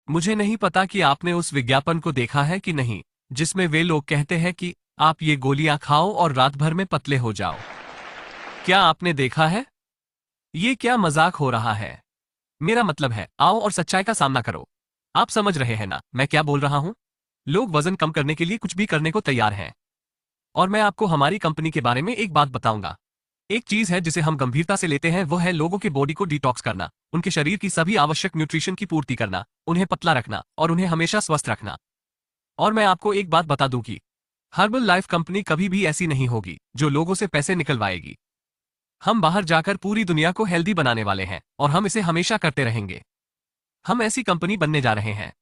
मुझे नहीं पता कि आपने उस विज्ञापन को देखा है कि नहीं, जिसमें वे लोग कहते हैं कि आप ये गोलियां खाओ और रात भर में पतले हो जाओ। क्या आपने देखा है? ये क्या मजाक हो रहा है? मेरा मतलब है, आओ और सच्चाई का सामना करो। आप समझ रहे हैं ना मैं क्या बोल रहा हूं? लोग वजन कम करने के लिए कुछ भी करने को तैयार हैं। और मैं आपको हमारी कंपनी के बारे में एक बात बताऊंगा। एक चीज है जिसे हम गंभीरता से लेते हैं, वो है लोगों के बॉडी को डिटॉक्स करना, उनके शरीर की सभी आवश्यक न्यूट्रिशन की पूर्ति करना, उन्हें पतला रखना और उन्हें हमेशा स्वस्थ रखना। और मैं आपको एक बात बता दूं कि हर्बल लाइफ कंपनी कभी भी ऐसी नहीं होगी जो लोगों से पैसे निकलवाएगी। हम बाहर जाकर पूरी दुनिया को हेल्दी बनाने वाले हैं और हम इसे हमेशा करते रहेंगे। हम ऐसी कंपनी बनने जा रहे हैं।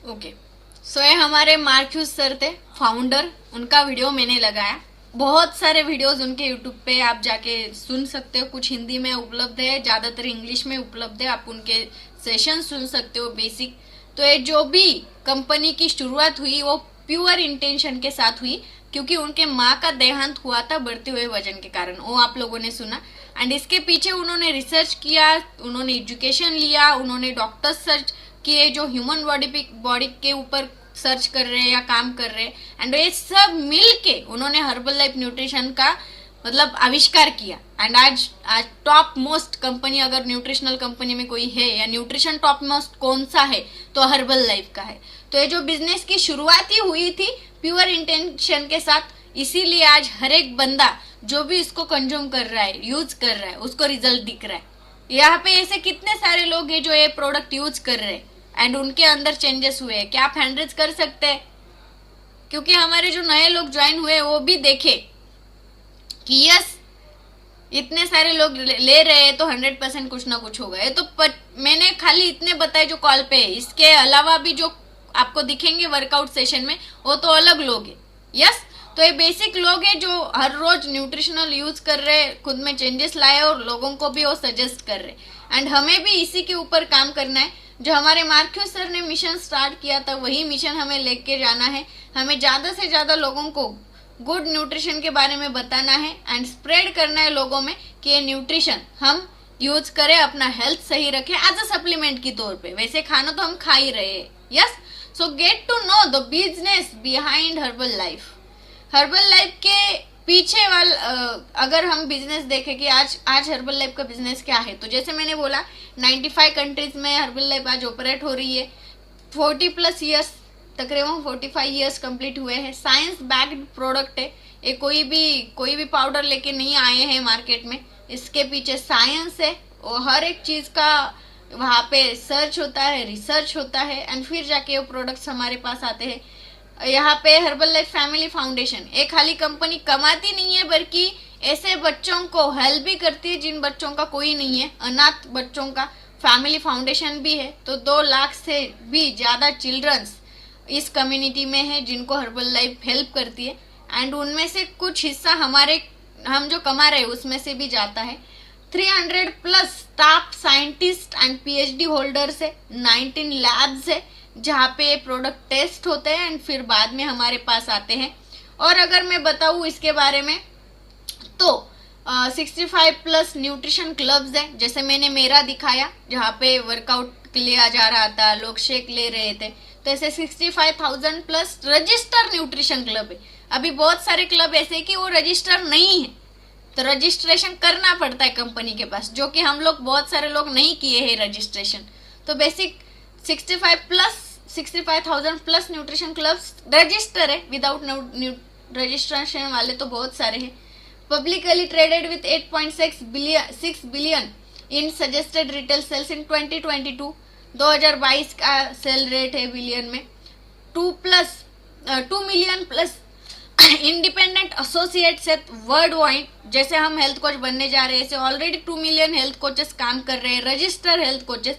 ओके, सो ये हमारे मार्क्यूस सर थे, फाउंडर। उनका वीडियो मैंने लगाया। बहुत सारे वीडियोस उनके यूट्यूब पे आप जाके सुन सकते हो। कुछ हिंदी में उपलब्ध है, ज्यादातर इंग्लिश में उपलब्ध है। आप उनके सेशन सुन सकते हो बेसिक। तो ये जो भी कंपनी की शुरुआत हुई वो प्योर इंटेंशन के साथ हुई, क्योंकि उनके माँ का देहांत हुआ था बढ़ते हुए वजन के कारण। वो आप लोगों ने सुना। एंड इसके पीछे उन्होंने रिसर्च किया, उन्होंने एजुकेशन लिया, उन्होंने डॉक्टर सर्च किए जो ह्यूमन बॉडी के ऊपर सर्च कर रहे हैं या काम कर रहे हैं। एंड ये सब मिल के उन्होंने हर्बल लाइफ न्यूट्रिशन का मतलब आविष्कार किया। एंड आज टॉप मोस्ट कंपनी अगर न्यूट्रिशनल कंपनी में कोई है या न्यूट्रिशन टॉप मोस्ट कौन सा है तो हर्बल लाइफ का है। तो ये जो बिजनेस की शुरुआत ही हुई थी प्योर इंटेंशन के साथ, इसीलिए आज हर एक बंदा जो भी इसको कंज्यूम कर रहा है, यूज कर रहा है, उसको रिजल्ट दिख रहा है। यहाँ पे ऐसे कितने सारे लोग हैं जो ये प्रोडक्ट यूज कर रहे हैं एंड उनके अंदर चेंजेस हुए हैं। क्या आप हैंडल्स कर सकते हैं? क्योंकि हमारे जो नए लोग ज्वाइन हुए वो भी देखे कि यस इतने सारे लोग ले रहे हैं तो 100% कुछ ना कुछ होगा। ये तो मैंने खाली इतने बताए जो कॉल पे है। इसके अलावा भी जो आपको दिखेंगे वर्कआउट सेशन में वो तो अलग लोग हैं। यस, तो ये बेसिक लोग हैं जो हर रोज न्यूट्रिशनल यूज कर रहे हैं, खुद में चेंजेस लाए और लोगों को भी वो सजेस्ट कर रहे। एंड हमें भी इसी के ऊपर काम करना है। जो हमारे मार्क्यूस सर ने मिशन स्टार्ट किया था वही मिशन हमें लेके जाना है। हमें ज्यादा से ज्यादा लोगों को गुड न्यूट्रिशन के बारे में बताना है एंड स्प्रेड करना है लोगों में कि ये न्यूट्रिशन हम यूज करें, अपना हेल्थ सही रखें एज अ सप्लीमेंट की तौर पे। वैसे खाना तो हम खा ही रहे हैं। Yes, so get to know the business behind Herbalife. Herbalife के पीछे अगर हम बिजनेस देखें कि आज हर्बल लाइफ का बिजनेस क्या है, तो जैसे मैंने बोला 95 कंट्रीज में हर्बल लाइफ आज ऑपरेट हो रही है। 40+ ईयर्स, तकरीबन 45 ईयर्स कंप्लीट हुए हैं। साइंस बैक्ड प्रोडक्ट है ये। कोई भी पाउडर लेके नहीं आए हैं मार्केट में। इसके पीछे साइंस है और हर एक चीज का वहाँ पे सर्च होता है, रिसर्च होता है एंड फिर जाके वो प्रोडक्ट्स हमारे पास आते हैं। यहाँ पे हर्बल लाइफ फैमिली फाउंडेशन एक खाली कंपनी कमाती नहीं है, बल्कि ऐसे बच्चों को हेल्प भी करती है जिन बच्चों का कोई नहीं है। अनाथ बच्चों का फैमिली फाउंडेशन भी है। तो 2 लाख से भी ज्यादा चिल्ड्रंस इस कम्युनिटी में है जिनको हर्बल लाइफ हेल्प करती है। एंड उनमें से कुछ हिस्सा हम जो कमा रहे हैं उसमें से भी जाता है। 300+ staff scientist and PhD holders है। 19 लैब्स है जहाँ पे प्रोडक्ट टेस्ट होते हैं एंड फिर बाद में हमारे पास आते हैं। और अगर मैं बताऊँ इसके बारे में तो 65+ न्यूट्रिशन क्लब्स है। जैसे मैंने मेरा दिखाया जहाँ पे वर्कआउट लिया जा रहा था, लोग शेक ले रहे थे। तो ऐसे 65,000+ रजिस्टर न्यूट्रिशन क्लब है। अभी बहुत सारे क्लब ऐसे कि वो रजिस्टर नहीं है, तो रजिस्ट्रेशन करना पड़ता है कंपनी के पास, जो कि हम लोग बहुत सारे लोग नहीं किए हैं रजिस्ट्रेशन। तो बेसिक 65,000+ न्यूट्रिशन क्लब्स रजिस्टर है। विदाउट रजिस्ट्रेशन वाले तो बहुत सारे हैं। Publicly traded with 8.6 billion in suggested retail sales in 2022। 2022 का सेल रेट है बिलियन में। 2 मिलियन+ इंडिपेंडेंट एसोसिएट्स है वर्ल्ड वाइड। जैसे हम हेल्थ कोच बनने जा रहे हैं, ऐसे ऑलरेडी 2 मिलियन हेल्थ कोचेस काम कर रहे हैं, register health coaches.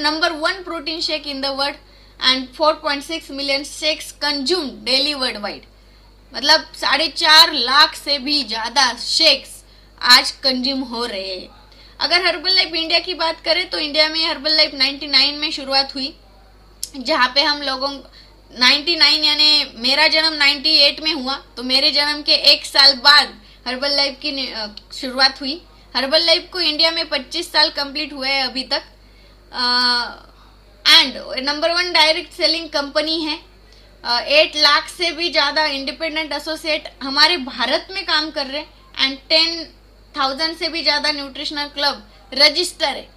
Number 1 protein shake in the world and 4.6 million shakes consume daily world wide. मतलब 4.5 लाख से भी ज्यादा शेक्स आज कंज्यूम हो रहे हैं। अगर हर्बल लाइफ इंडिया की बात करें तो इंडिया में हर्बल लाइफ 99 में शुरुआत हुई, जहाँ पे हम लोगों 99 यानी मेरा जन्म 98 में हुआ, तो मेरे जन्म के एक साल बाद हर्बल लाइफ की शुरुआत हुई। हर्बल लाइफ को इंडिया में 25 साल कंप्लीट हुए हैं अभी तक, and number 1 direct selling company है। 8 लाख से भी ज्यादा इंडिपेंडेंट एसोसिएट हमारे भारत में काम कर रहे हैं एंड 10,000 से भी ज्यादा न्यूट्रिशनल क्लब रजिस्टर है।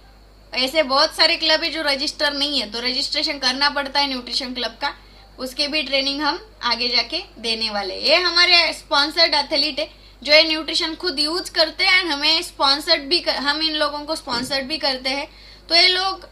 ऐसे बहुत सारे क्लब है जो रजिस्टर नहीं है, तो रजिस्ट्रेशन करना पड़ता है न्यूट्रिशन क्लब का, उसके भी ट्रेनिंग हम आगे जाके देने वाले। ये हमारे स्पॉन्सर्ड एथलीट है जो ये न्यूट्रिशन खुद यूज करते हैं एंड हमें स्पॉन्सर्ड भी हम इन लोगों को स्पॉन्सर्ड भी करते हैं। तो ये लोग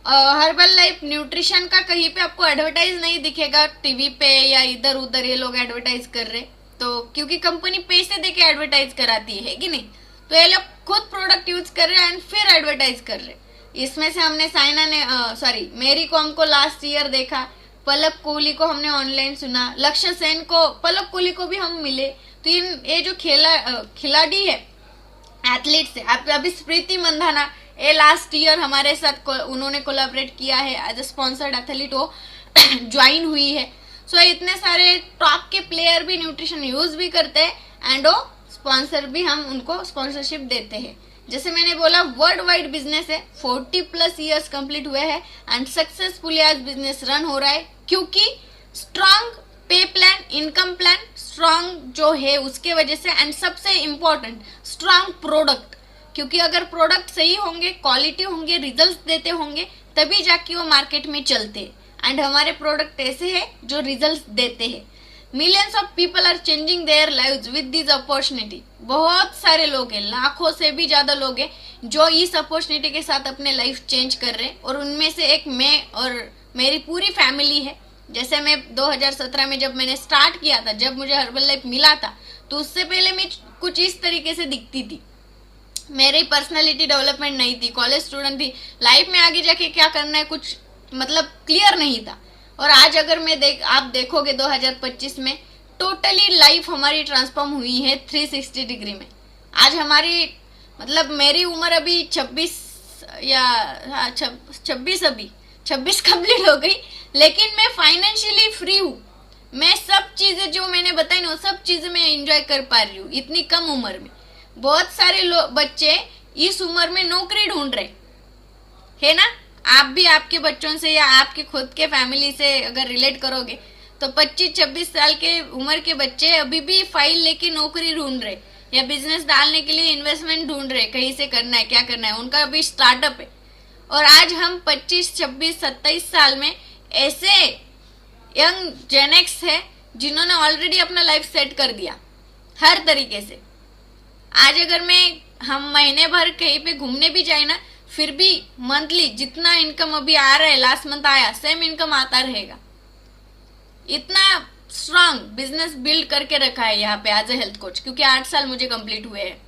हर्बल लाइफ न्यूट्रिशन का कहीं पे आपको एडवर्टाइज नहीं दिखेगा टीवी पे या इधर उधर ये लोग एडवर्टाइज कर रहे, तो क्योंकि कंपनी पैसे देके एडवर्टाइज कराती है कि नहीं, तो ये लोग खुद प्रोडक्ट यूज कर रहे हैं एंड फिर एडवर्टाइज कर रहे। इसमें से हमने साइना ने मेरी कॉम को लास्ट ईयर देखा, पलक कोहली को हमने ऑनलाइन सुना, लक्ष्य सेन को, पलक कोहली को भी हम मिले। तो ये जो खिलाड़ी है एथलीट्स है, अभी स्मृति मंधाना ये लास्ट ईयर हमारे साथ उन्होंने कोलैबोरेट किया है एज ए स्पॉन्सर्ड एथलीट, वो ज्वाइन हुई है। सो इतने सारे टॉप के प्लेयर भी न्यूट्रिशन यूज भी करते हैं एंड वो स्पॉन्सर भी हम उनको स्पॉन्सरशिप देते हैं। जैसे मैंने बोला वर्ल्ड वाइड बिजनेस है, 40+ ईयर्स कंप्लीट हुए हैं एंड सक्सेसफुली आज बिजनेस रन हो रहा है, क्योंकि स्ट्रॉन्ग पे प्लान, इनकम प्लान स्ट्रॉन्ग जो है उसके वजह से, एंड सबसे इम्पोर्टेंट स्ट्रॉन्ग प्रोडक्ट, क्योंकि अगर प्रोडक्ट सही होंगे, क्वालिटी होंगे, रिजल्ट्स देते होंगे, तभी जाके वो मार्केट में चलते हैं। एंड हमारे प्रोडक्ट ऐसे हैं जो रिजल्ट्स देते हैं। Millions of people are changing their lives with this opportunity. बहुत सारे लोग हैं, लाखों से भी ज्यादा लोग हैं जो इस अपॉर्चुनिटी के साथ अपने लाइफ चेंज कर रहे हैं, और उनमें से एक मैं और मेरी पूरी फैमिली है। जैसे मैं 2017 में जब मैंने स्टार्ट किया था, जब मुझे हर्बल लाइफ मिला था, तो उससे पहले मैं कुछ इस तरीके से दिखती थी। मेरी पर्सनालिटी डेवलपमेंट नहीं थी, कॉलेज स्टूडेंट थी, लाइफ में आगे जाके क्या करना है कुछ मतलब क्लियर नहीं था। और आज अगर आप देखोगे 2025 में टोटली लाइफ हमारी ट्रांसफॉर्म हुई है 360 डिग्री में। आज हमारी मतलब मेरी उम्र अभी 26 या 26 कंप्लीट हो गई, लेकिन मैं फाइनेंशियली फ्री हूँ। मैं सब चीजें जो मैंने बताई ना, सब चीजें मैं एंजॉय कर पा रही हूँ इतनी कम उम्र में। बहुत सारे बच्चे इस उम्र में नौकरी ढूंढ रहे है ना। आप भी आपके बच्चों से या आपके खुद के फैमिली से अगर रिलेट करोगे तो 25-26 साल के उम्र के बच्चे अभी भी फाइल लेके नौकरी ढूंढ रहे या बिजनेस डालने के लिए इन्वेस्टमेंट ढूंढ रहे, कहीं से करना है, क्या करना है, उनका अभी स्टार्टअप है। और आज हम 25, 26, 27 साल में ऐसे यंग जेनेक्स है जिन्होंने ऑलरेडी अपना लाइफ सेट कर दिया हर तरीके से। आज अगर हम महीने भर कहीं पे घूमने भी जाए ना, फिर भी मंथली जितना इनकम अभी आ रहा है, लास्ट मंथ आया, सेम इनकम आता रहेगा। इतना स्ट्रांग बिजनेस बिल्ड करके रखा है यहाँ पे एज ए हेल्थ कोच, क्योंकि 8 साल मुझे कंप्लीट हुए हैं।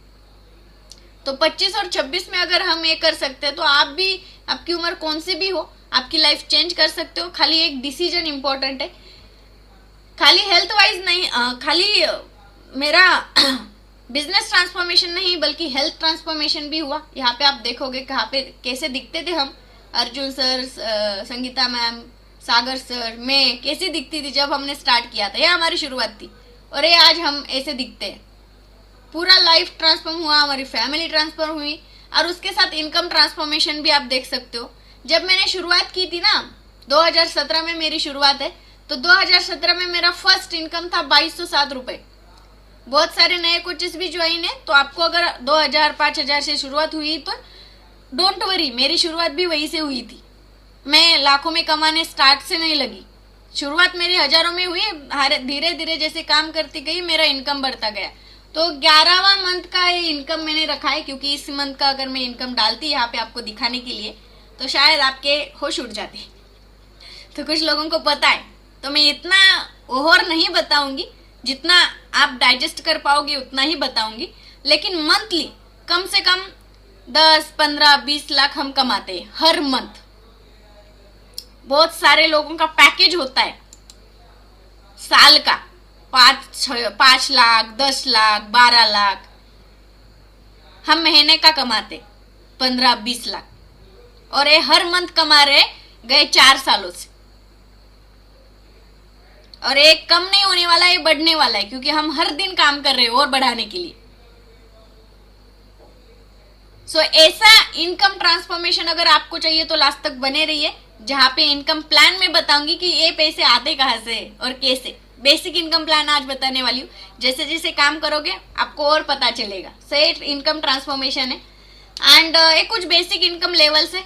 तो 25 और 26 में अगर हम ये कर सकते हैं, तो आप भी, आपकी उम्र कौन सी भी हो, आपकी लाइफ चेंज कर सकते हो। खाली एक डिसीजन इंपॉर्टेंट है, खाली हेल्थ वाइज नहीं, खाली मेरा बिजनेस ट्रांसफॉर्मेशन नहीं बल्कि हेल्थ ट्रांसफॉर्मेशन भी हुआ। यहाँ पे आप देखोगे कहाँ पे कैसे दिखते थे हम, अर्जुन सर, संगीता मैम, सागर सर, मैं कैसी दिखती थी जब हमने स्टार्ट किया था। ये हमारी शुरुआत थी और ये आज हम ऐसे दिखते हैं। पूरा लाइफ ट्रांसफॉर्म हुआ, हमारी फैमिली ट्रांसफॉर्म हुई, और उसके साथ इनकम ट्रांसफॉर्मेशन भी आप देख सकते हो। जब मैंने शुरुआत की थी ना, 2017 में मेरी शुरुआत है, तो 2017 में मेरा फर्स्ट इनकम था 2207 रुपए। बहुत सारे नए कोचेस भी ज्वाइन है, तो आपको अगर 2000 5000 से शुरुआत हुई तो डोंट वरी, मेरी शुरुआत भी वही से हुई थी। मैं लाखों में कमाने स्टार्ट से नहीं लगी, शुरुआत मेरी हजारों में हुई, धीरे धीरे जैसे काम करती गई मेरा इनकम बढ़ता गया। तो 11वां मंथ का ये इनकम मैंने रखा है, क्योंकि इस मंथ का अगर मैं इनकम डालती यहाँ पे आपको दिखाने के लिए तो शायद आपके होश उड़ जाते। तो कुछ लोगों को पता है, तो मैं इतना ओवर नहीं बताऊंगी, जितना आप डाइजेस्ट कर पाओगे उतना ही बताऊंगी। लेकिन मंथली कम से कम 10, 15, 20 लाख हम कमाते हैं हर मंथ। बहुत सारे लोगों का पैकेज होता है साल का 5 लाख, 10 लाख, 12 लाख। हम महीने का कमाते 15-20 लाख, और ये हर मंथ कमा रहे गए 4 सालों से। और ये कम नहीं होने वाला, ये बढ़ने वाला है, क्योंकि हम हर दिन काम कर रहे हैं और बढ़ाने के लिए। सो ऐसा इनकम ट्रांसफॉर्मेशन अगर आपको चाहिए तो लास्ट तक बने रहिए, जहां पे इनकम प्लान में बताऊंगी कि ये पैसे आते कहां से और कैसे। बेसिक इनकम प्लान आज बताने वाली हूँ, जैसे जैसे काम करोगे आपको और पता चलेगा। सही इनकम ट्रांसफॉर्मेशन है एंड ये कुछ बेसिक इनकम लेवल्स है।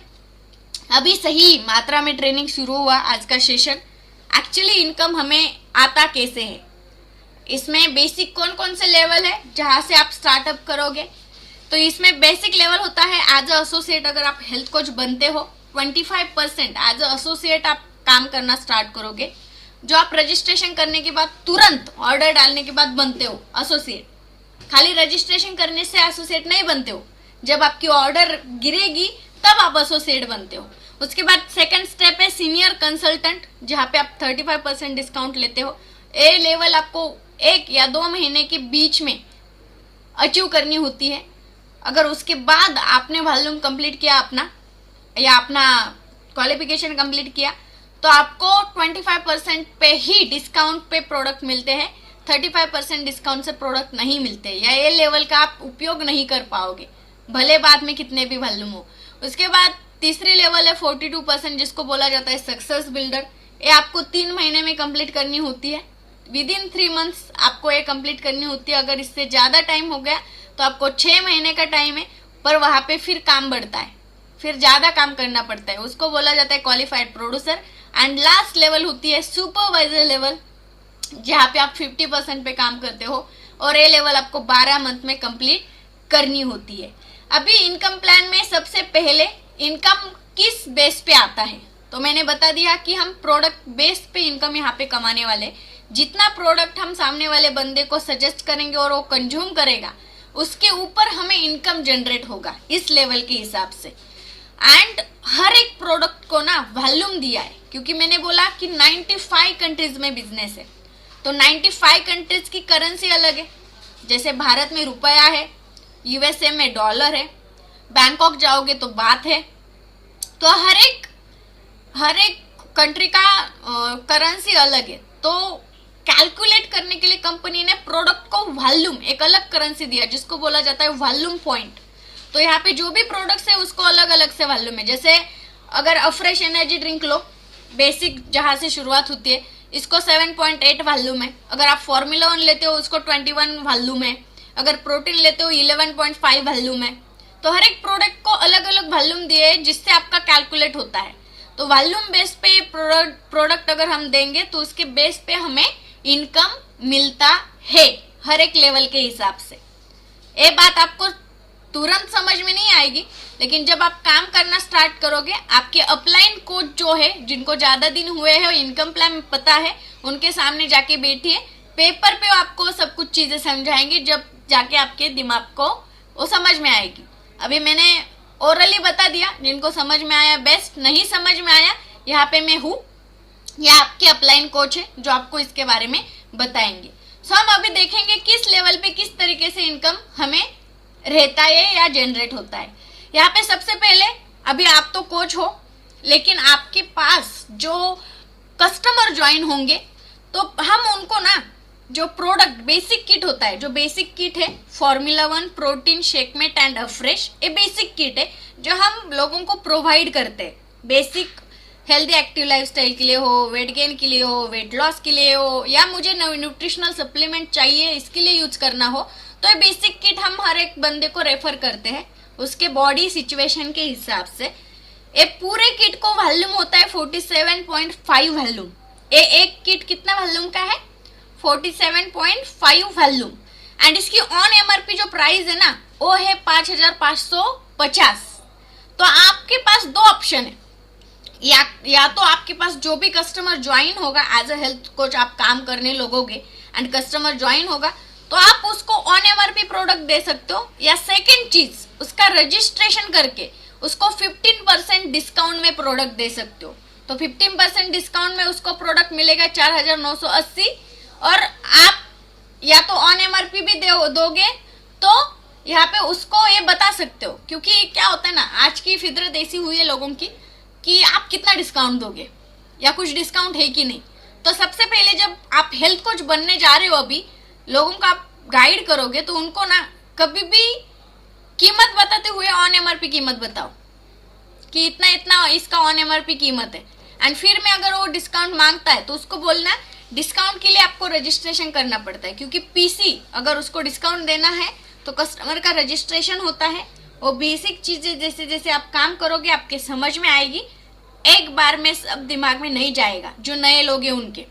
अभी सही मात्रा में ट्रेनिंग शुरू हुआ आज का सेशन। एक्चुअली इनकम हमें आता कैसे है, इसमें बेसिक कौन कौन से लेवल है जहां से आप स्टार्टअप करोगे। तो इसमें बेसिक लेवल होता है एज अ एसोसिएट। अगर आप हेल्थ कोच बनते हो 25% एज अ एसोसिएट आप काम करना स्टार्ट करोगे, जो आप रजिस्ट्रेशन करने के बाद तुरंत ऑर्डर डालने के बाद बनते हो एसोसिएट। खाली रजिस्ट्रेशन करने से एसोसिएट नहीं बनते हो, जब आपकी ऑर्डर गिरेगी तब आप एसोसिएट बनते हो। उसके बाद सेकंड स्टेप है सीनियर कंसल्टेंट, जहां पे आप 35% डिस्काउंट लेते हो। ए लेवल आपको 1 या 2 महीने के बीच में अचीव करनी होती है। अगर उसके बाद आपने वॉल्यूम कंप्लीट किया अपना, या अपना क्वालिफिकेशन कंप्लीट किया, तो आपको 25% पे ही डिस्काउंट पे प्रोडक्ट मिलते हैं, 35% डिस्काउंट से प्रोडक्ट नहीं मिलते, या ये लेवल का आप उपयोग नहीं कर पाओगे, भले बाद में कितने भी वॉल्यूम हो। उसके बाद तीसरी लेवल है 42%, जिसको बोला जाता है सक्सेस बिल्डर। ये आपको 3 महीने में कंप्लीट करनी होती है, विद इन 3 मंथ्स आपको ये कंप्लीट करनी होती है। अगर इससे ज्यादा टाइम हो गया तो आपको 6 महीने का टाइम है, पर वहां पे फिर काम बढ़ता है, फिर ज्यादा काम करना पड़ता है, उसको बोला जाता है qualified producer. And last level होती है सुपरवाइजर लेवल, जहां पे आप 50% पे काम करते हो, और ये लेवल आपको 12 मंथ में कंप्लीट करनी होती है। अभी इनकम प्लान में सबसे पहले इनकम किस बेस पे आता है, तो मैंने बता दिया कि हम प्रोडक्ट बेस पे इनकम यहाँ पे कमाने वाले। जितना प्रोडक्ट हम सामने वाले बंदे को सजेस्ट करेंगे और वो कंज्यूम करेगा, उसके ऊपर हमें इनकम जनरेट होगा इस लेवल के हिसाब से। एंड हर एक प्रोडक्ट को ना वॉल्यूम दिया है, क्योंकि मैंने बोला कि 95 कंट्रीज में बिजनेस है, तो 95 कंट्रीज की करेंसी अलग है। जैसे भारत में रुपया है, यूएसए में डॉलर है, बैंकॉक जाओगे तो बात है। तो हर एक कंट्री का करेंसी अलग है, तो कैलकुलेट करने के लिए कंपनी ने प्रोडक्ट को वॉल्यूम एक अलग करेंसी दिया, जिसको बोला जाता है वॉल्यूम पॉइंट। तो यहाँ पे जो भी प्रोडक्ट्स है उसको अलग अलग से वॉल्यूम है। जैसे अगर अफ्रेश एनर्जी ड्रिंक लो, बेसिक जहां से शुरुआत होती है, इसको 7.8 वॉल्यूम है। अगर आप फॉर्मूला 1 लेते हो उसको 21 वॉल्यूम है। अगर प्रोटीन लेते हो 11.5 वॉल्यूम है। तो हर एक प्रोडक्ट को अलग अलग वॉल्यूम दिए, जिससे आपका कैलकुलेट होता है। तो वॉल्यूम बेस पे प्रोडक्ट अगर हम देंगे तो उसके बेस पे हमें इनकम मिलता है, हर एक लेवल के हिसाब से। ये बात आपको तुरंत समझ में नहीं आएगी, लेकिन जब आप काम करना स्टार्ट करोगे, आपके अपलाइन कोच जो है, जिनको ज्यादा दिन हुए हैं इनकम प्लान पता है, उनके सामने जाके बैठिए, पेपर पे आपको सब कुछ चीजें समझाएंगे, जब जाके आपके दिमाग को वो समझ में आएगी। अभी मैंने ओरली बता दिया, जिनको समझ में आया बेस्ट, नहीं समझ में आया यहाँ पे मैं हूँ, या आपके अपलाइन कोच है जो आपको इसके बारे में बताएंगे। सो हम अभी देखेंगे किस लेवल पे किस तरीके से इनकम हमें रहता है या जनरेट होता है। यहाँ पे सबसे पहले, अभी आप तो कोच हो, लेकिन आपके पास जो कस्टमर ज्वाइन होंगे, तो हम उनको ना जो प्रोडक्ट बेसिक किट होता है, जो बेसिक किट है formula 1 protein Shakemate and afresh, ये बेसिक किट है जो हम लोगों को प्रोवाइड करते हैं। बेसिक हेल्दी एक्टिव लाइफस्टाइल के लिए हो, वेट गेन के लिए हो, वेट लॉस के लिए हो, या मुझे न्यूट्रिशनल सप्लीमेंट चाहिए इसके लिए यूज करना हो, तो ये बेसिक किट हम हर एक बंदे को रेफर करते हैं उसके बॉडी सिचुएशन के हिसाब से। ये पूरे किट को वॉल्यूम होता है 47.5 वॉल्यूम। ये एक किट कितना वॉल्यूम का है? 47.5 वॉल्यूम। एंड इसकी ऑन एमआरपी जो प्राइस है ना, वो है 5,550। तो आपके पास 2 ऑप्शन है, या तो आपके पास जो भी कस्टमर ज्वाइन होगा एज अ हेल्थ कोच, आप काम करने लगोगे एंड कस्टमर ज्वाइन होगा, तो आप उसको ऑन एमआरपी प्रोडक्ट दे सकते हो, या सेकेंड चीज उसका रजिस्ट्रेशन करके उसको 15% डिस्काउंट में प्रोडक्ट दे सकते हो। तो 15% डिस्काउंट में उसको प्रोडक्ट मिलेगा 4,980, और आप या तो ऑन एमआरपी भी दोगे तो यहाँ पे उसको ये बता सकते हो, क्योंकि क्या होता है ना, आज की फितरत ऐसी हुई है लोगों की कि आप कितना डिस्काउंट दोगे या कुछ डिस्काउंट है कि नहीं। तो सबसे पहले जब आप हेल्थ कोच बनने जा रहे हो, अभी लोगों को आप गाइड करोगे तो उनको ना कभी भी कीमत बताते हुए ऑन एमआरपी कीमत बताओ कि इतना इतना इसका ऑन एमआरपी कीमत है। एंड फिर में अगर वो डिस्काउंट मांगता है तो उसको बोलना डिस्काउंट के लिए आपको रजिस्ट्रेशन करना पड़ता है, क्योंकि पीसी अगर उसको डिस्काउंट देना है तो कस्टमर का रजिस्ट्रेशन होता है। वो बेसिक चीजें जैसे जैसे आप काम करोगे आपके समझ में आएगी, एक बार में सब दिमाग में नहीं जाएगा। जो नए लोग हैं उनके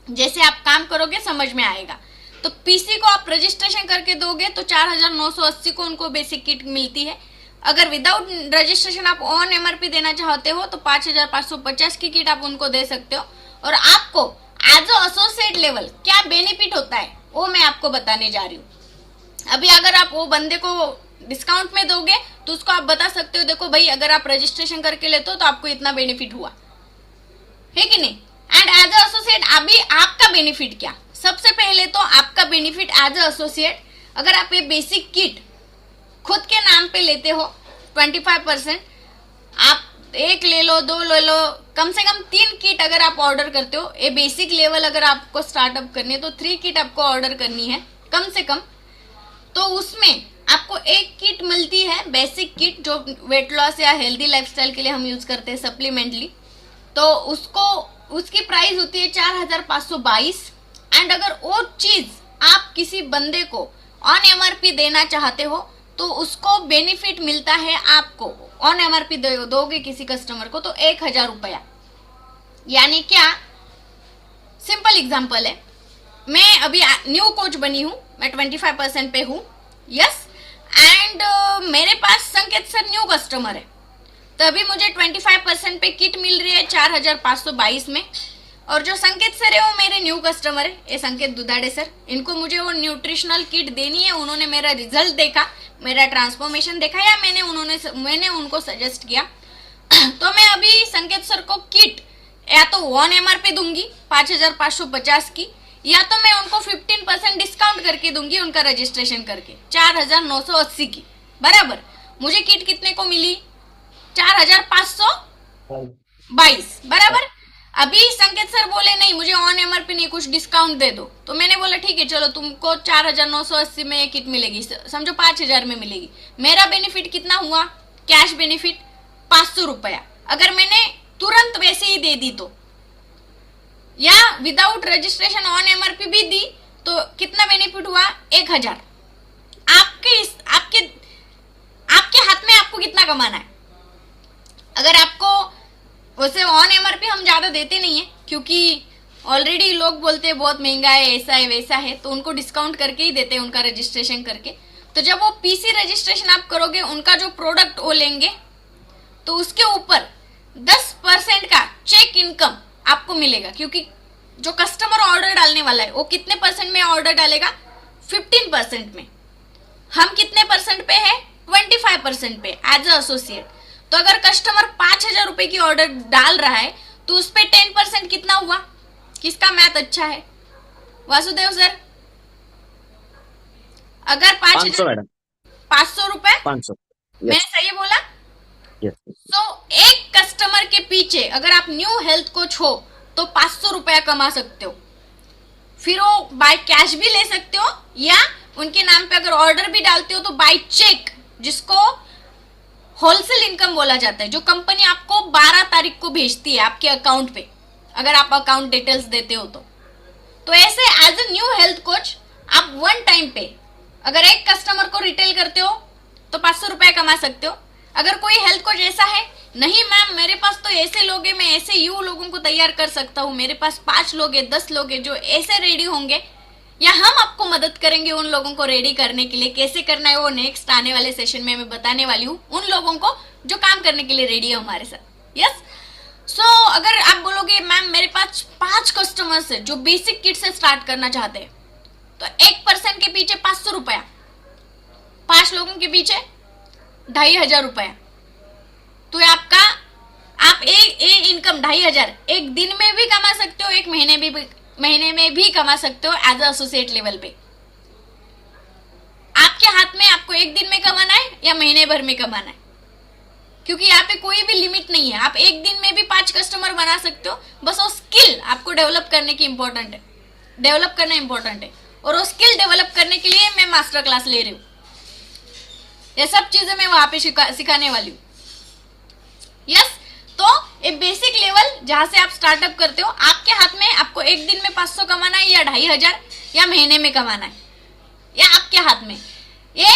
जैसे आप काम करोगे समझ में आएगा। तो पीसी को आप रजिस्ट्रेशन करके दोगे तो 4,980 को उनको बेसिक किट मिलती है। अगर विदाउट रजिस्ट्रेशन आप ऑन एमआरपी देना चाहते हो तो 5,550 की किट आप उनको दे सकते हो। और आपको एज अ एसोसिएट लेवल क्या बेनिफिट होता है वो मैं आपको बताने जा रही हूँ। अभी अगर आप वो बंदे को डिस्काउंट में दोगे तो उसको आप बता सकते हो, देखो भाई अगर आप रजिस्ट्रेशन करके लेते हो तो आपको इतना बेनिफिट हुआ है कि नहीं। एंड एज अ एसोसिएट अभी आपका बेनिफिट क्या, सबसे पहले तो आपका बेनिफिट एज अ एसोसिएट, अगर आप ये बेसिक किट खुद के नाम पे लेते हो 25%, आप एक ले लो, दो ले लो, कम से कम 3 किट अगर आप ऑर्डर करते हो, ये बेसिक लेवल अगर आपको स्टार्टअप करनी है तो 3 किट आपको ऑर्डर करनी है कम से कम। तो उसमें आपको एक किट मिलती है बेसिक किट जो वेट लॉस या हेल्दी लाइफस्टाइल के लिए हम यूज करते हैं सप्लीमेंटली। तो उसको उसकी प्राइस होती है 4,522। एंड अगर वो चीज आप किसी बंदे को ऑन एमआरपी देना चाहते हो तो उसको बेनिफिट मिलता है, आपको ऑन एमआरपी दोगे किसी कस्टमर को तो 1,000 रुपया। यानी क्या, सिंपल एग्जांपल है, मैं अभी न्यू कोच बनी हूँ, मैं 25% पे हूँ, यस, एंड मेरे पास संकेत सर न्यू कस्टमर है, तभी मुझे 25% पे किट मिल रही है 4,522 में। और जो संकेत सर है वो मेरे न्यू कस्टमर है, ये संकेत दुधाड़े सर, इनको मुझे वो न्यूट्रिशनल किट देनी है। उन्होंने मेरा रिजल्ट देखा, मेरा ट्रांसफॉर्मेशन देखा, या मैंने उनको सजेस्ट किया तो मैं अभी संकेत सर को किट या तो ऑन एमआरपी दूंगी 5,550 की, या तो मैं उनको 15% डिस्काउंट करके दूंगी उनका रजिस्ट्रेशन करके 4,980 की। बराबर मुझे किट कितने को मिली, 4,522। बराबर। अभी संकेत सर बोले नहीं मुझे ऑन एमआरपी नहीं, कुछ डिस्काउंट दे दो, तो मैंने बोला ठीक है चलो तुमको 4,980 में किट मिलेगी, समझो 5,000 में मिलेगी। मेरा बेनिफिट कितना हुआ, कैश बेनिफिट 500 रुपया। अगर मैंने तुरंत वैसे ही दे दी तो, या विदाउट रजिस्ट्रेशन ऑन एमआरपी भी दी तो कितना बेनिफिट हुआ, 1,000। आपके हाथ में आपको कितना कमाना है। अगर आपको वैसे ऑन एमआरपी हम ज्यादा देते नहीं है क्योंकि ऑलरेडी लोग बोलते हैं बहुत महंगा है, ऐसा है वैसा है, तो उनको डिस्काउंट करके ही देते हैं उनका रजिस्ट्रेशन करके। तो जब वो पीसी रजिस्ट्रेशन आप करोगे, उनका जो प्रोडक्ट वो लेंगे तो उसके ऊपर 10% का चेक इनकम आपको मिलेगा, क्योंकि जो कस्टमर ऑर्डर डालने वाला है वो कितने परसेंट में ऑर्डर डालेगा, 15% में। हम कितने परसेंट पे है, 25% पे एज अ एसोसिएट। तो अगर कस्टमर 5,000 रुपए की ऑर्डर डाल रहा है तो उस पे 10% कितना हुआ, किसका मैथ अच्छा है, वासुदेव सर। अगर 5,000 500 रुपए, 500, मैंने सही बोला। तो एक कस्टमर के पीछे अगर आप न्यू हेल्थ कोच हो तो 500 रुपया कमा सकते हो। फिर वो बाय कैश भी ले सकते हो, या उनके नाम पे अगर ऑर्डर भी डालते हो तो बाय चेक, जिसको होलसेल इनकम बोला जाता है, जो कंपनी आपको 12 तारीख को भेजती है आपके अकाउंट पे, अगर आप अकाउंट डिटेल्स देते हो तो ऐसे as a new health coach आप वन टाइम पे अगर एक कस्टमर को रिटेल करते हो तो 500 रुपया कमा सकते हो। अगर कोई हेल्थ कोच ऐसा है, नहीं मैम मेरे पास तो ऐसे लोग हैं, मैं ऐसे यू लोगों को तैयार कर सकता हूँ, मेरे पास 5 लोग हैं, 10 लोग हैं जो ऐसे रेडी होंगे, या हम आपको मदद करेंगे उन लोगों को रेडी करने के लिए। कैसे करना है वो नेक्स्ट आने वाले सेशन में मैं बताने वाली हूँ, उन लोगों को जो काम करने के लिए रेडी है हमारे साथ। यस, सो अगर आप बोलोगे मैम मेरे पास 5 कस्टमर्स है जो बेसिक किट से स्टार्ट करना चाहते हैं, तो 1% के पीछे 500 रुपया, 5 लोगों के पीछे 2,500 रुपया, तो आपका आप एक इनकम 2,500 एक दिन में भी कमा सकते हो, एक महीने में भी कमा सकते हो एज एसोसिएट लेवल पे। आप आपके हाथ में आपको एक दिन में कमाना है या महीने भर में कमाना है, क्योंकि यहाँ पे कोई भी लिमिट नहीं है। आप एक दिन में भी 5 कस्टमर बना सकते हो, बस वो स्किल आपको डेवलप करने की इंपॉर्टेंट है, डेवलप करना इंपॉर्टेंट है। और वो स्किल डेवलप करने के लिए मैं मास्टर क्लास ले रही हूँ, ये सब चीजें मैं वहां पे सिखाने वाली हूँ। यस, तो एक बेसिक लेवल जहां से आप स्टार्टअप करते हो, आपके हाथ में आपको एक दिन में 500 कमाना है या 2500 या महीने में कमाना है, या आपके हाथ में। ये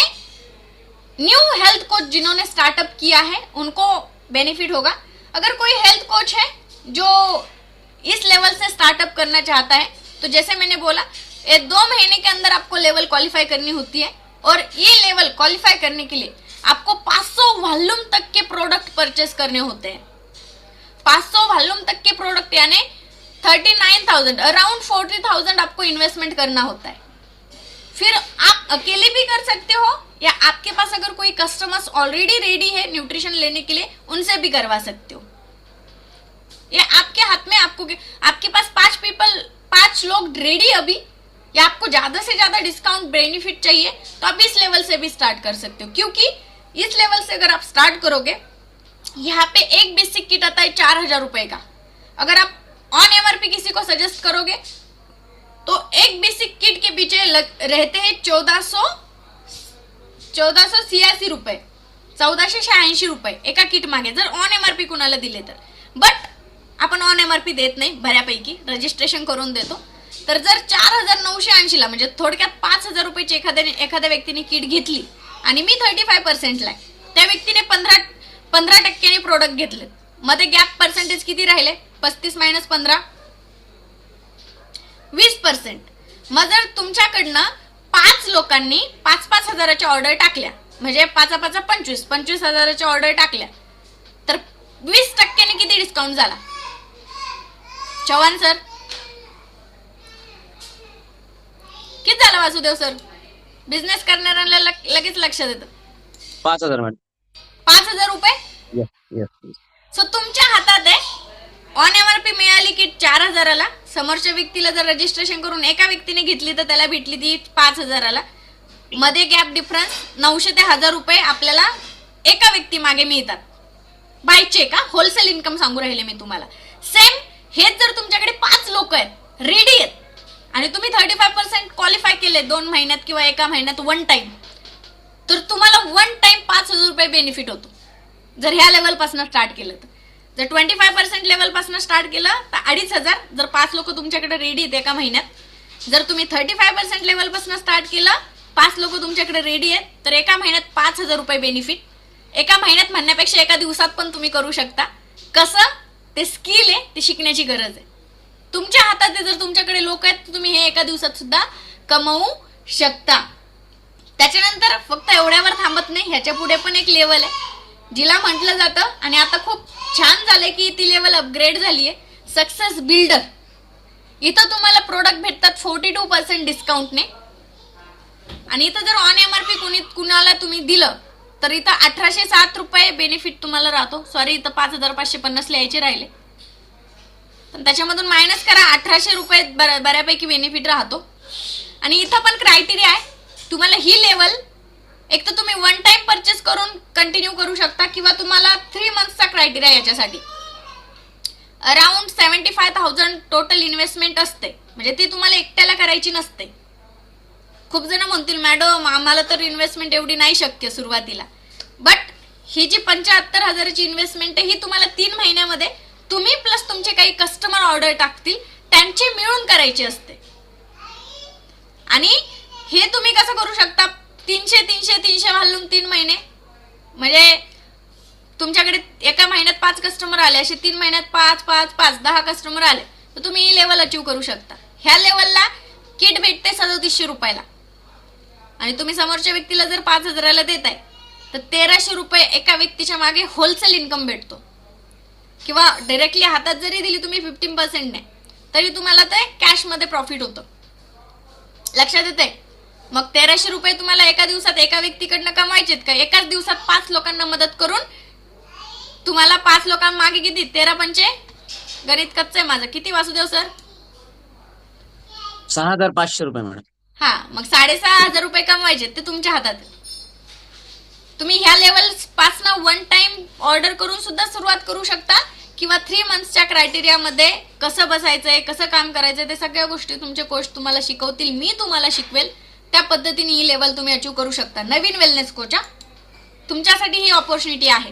न्यू हेल्थ कोच जिन्होंने स्टार्टअप किया है उनको बेनिफिट होगा। अगर कोई हेल्थ कोच है जो इस लेवल से स्टार्टअप करना चाहता है, तो जैसे मैंने बोला, ये 2 महीने के अंदर आपको लेवल क्वालिफाई करनी होती है, और ये लेवल क्वालिफाई करने के लिए आपको 500 वॉल्यूम तक के प्रोडक्ट परचेस करने होते हैं। 500 वॉल्यूम तक के प्रोडक्ट यानी 39,000, अराउंड 40,000 आपको इन्वेस्टमेंट करना होता है। फिर आप अकेले भी कर सकते हो, या आपके पास अगर कोई कस्टमर्स ऑलरेडी रेडी है न्यूट्रिशन लेने के लिए, उनसे भी करवा सकते हो। ये आपके हाथ में, आपके पास 5 लोग रेडी अभी, या आपको ज्यादा से ज्यादा डिस्काउंट बेनिफिट चाहिए, तो आप इस लेवल से भी स्टार्ट कर सकते हो। क्योंकि इस लेवल से अगर आप स्टार्ट करोगे, यहाँ पे एक बेसिक किट आता है 4,000 रुपए का। अगर आप ऑन एमआरपी किसी को सजेस्ट करोगे तो एक बेसिक किट के पीछे रहते हैं 1486 रुपए, 1486 रुपये एका किट मागे, जर ऑन एमआरपी कुणाला दिले तर। बट आपण ऑन एमआरपी देत नाही, बऱ्यापैकी रजिस्ट्रेशन करून देतो। तर जर 4,980 ला, म्हणजे थोडक्यात 5,000 रुपयाची एखाद्या व्यक्तीने किट घेतली आणि मी 35% ला, त्या व्यक्तीने 15% प्रोडक्ट घेतले, मध्ये गॅप पर्सेंटेज किती राहिले? 35 - 15 20%। मग जर तुमच्याकडनं 5 लोकांनी 5-5 हजाराच्या ऑर्डर टाकल्या, म्हणजे 5-5 25 हजाराच्या ऑर्डर टाकल्या, तर 20% किती डिस्काउंट झाला? चव्हाण सर किती झालं? वासुदेव सर, बिझनेस करणाऱ्यांना लगेच लक्षात येतं। 5,000 मॅडम। 5,000 रुपये। सो तुमच्या हातात आहे, ऑन एमआरपी मिळाली किट 4,000ला, समोरच्या व्यक्तीला जर रजिस्ट्रेशन करून एका व्यक्तीने घेतली तर त्याला भेटली ती 5,000ला, मध्ये गॅप डिफरन्स 900 ते 1,000 रुपये आपल्याला एका व्यक्ती मागे मिळतात बाय चेक। होलसेल इन्कम सांगू राहिले मी तुम्हाला। सेम हेच जर तुमच्याकडे 5 लोक आहेत, रेडी आहेत, आणि तुम्ही 35% क्वालिफाय केले 2 महिन्यात किंवा एका महिन्यात वन टाइम, तर तुम्हाला वन टाइम 5,000 रुपये बेनिफिट होतो जर ह्या लेवल पासून स्टार्ट केलं तर। जर 25% लेवल पासून स्टार्ट केलं तर 2,500, जर 5 लोक तुमच्याकडे रेडी आहेत एका महिन्यात। जर तुम्ही 35% लेवल पासून स्टार्ट केलं, 5 लोक तुमच्याकडे रेडी आहेत, तर एका महिन्यात 5,000 रुपये बेनिफिट। एका महिन्यात म्हणण्यापेक्षा एका दिवसात पण तुम्ही करू शकता। कसं? ते स्किल आहे, ते शिकण्याची गरज आहे, तुमच्या हातात आहे। जर तुमच्याकडे लोक आहेत तर तुम्ही हे एका दिवसात सुद्धा कमवू शकता। त्याच्यानंतर फक्त एवढ्यावर थांबत नाही, ह्याच्या पुढे पण एक लेवल आहे जिला म्हटलं जातं, आणि आता खूप छान झालंय की ती लेवल अपग्रेड झालीये, सक्सेस बिल्डर। इथं तुम्हाला प्रोडक्ट भेटतात 42% डिस्काउंटने, आणि इथं जर ऑन एमआरपी कुणाला तुम्ही दिलं तर इथं 1,807 रुपये बेनिफिट तुम्हाला राहतो। सॉरी, इथं 5,550 लिहायचे राहिले, पण त्याच्यामधून मायनस करा, 1,800 रुपये बऱ्यापैकी बेनिफिट राहतो। आणि इथं पण क्रायटेरिया आहे, तुम्हाला ही लेवल एक तर तुम्ही वन टाइम परचेस करून कंटिन्यू करू शकता, किंवा तुम्हाला 3 मंथ्सचा क्रायटेरिया याच्यासाठी। अराउंड 75,000 टोटल इन्व्हेस्टमेंट असते, म्हणजे ती तुम्हाला एकट्याला करायची नसते। खूप जण म्हणतील मॅडम आम्हाला तर इन्व्हेस्टमेंट एवढी नाही शक्य सुरुवातीला, बट ही जी 75,000ची इन्व्हेस्टमेंट आहे ही तुम्हाला 3 महिन्यामध्ये तुम्ही प्लस तुमचे काही कस्टमर ऑर्डर टाकतील त्यांची मिळून करायची असते। आणि हे तुम्ही कसं करू शकता? 300 घालून 3 महिने, म्हणजे तुमच्याकडे एका महिन्यात 5 कस्टमर आले, असे 3 महिन्यात 5 10 कस्टमर आले, तर तुम्ही ही लेवल अचीव करू शकता। ह्या लेवलला किट भेटते 3700 रुपयाला, आणि तुम्ही समोरच्या व्यक्तीला जर 5,000ला देताय तर 1,300 रुपये एका व्यक्तीच्या मागे होलसेल इन्कम भेटतो, किंवा डायरेक्टली हातात जरी दिली तुम्ही 15% ने, तरी तुम्हाला ते कॅश मध्ये प्रॉफिट होतं। लक्षात येते? मग 1,300 रुपये तुम्हाला एका दिवसात एका व्यक्तीकडनं कमायचेत का? एकाच दिवसात 5 लोकांना मदत करून तुम्हाला 5 लोकांमागे किती? 13×5 गणित कच्चं आहे माझं, किती वासुदेव सर? 6,500 रुपये मॅडम। हा, मग 6,500 रुपये कमवायचे ते तुमच्या हातात आहे. तुम्ही ह्या लेवल पासनं वन टाइम ऑर्डर करून सुद्धा सुरुवात करू शकता, किंवा 3 मंथच्या क्रायटेरियामध्ये कसं बसायचंय, कसं काम करायचंय, ते सगळ्या गोष्टी तुमचे कोच तुम्हाला शिकवतील. मी तुम्हाला शिकवेल त्या पद्धतीने ही लेवल तुम्ही अचीव करू शकता. नवीन वेलनेस कोच, तुमच्यासाठी ही ऑपॉर्च्युनिटी आहे.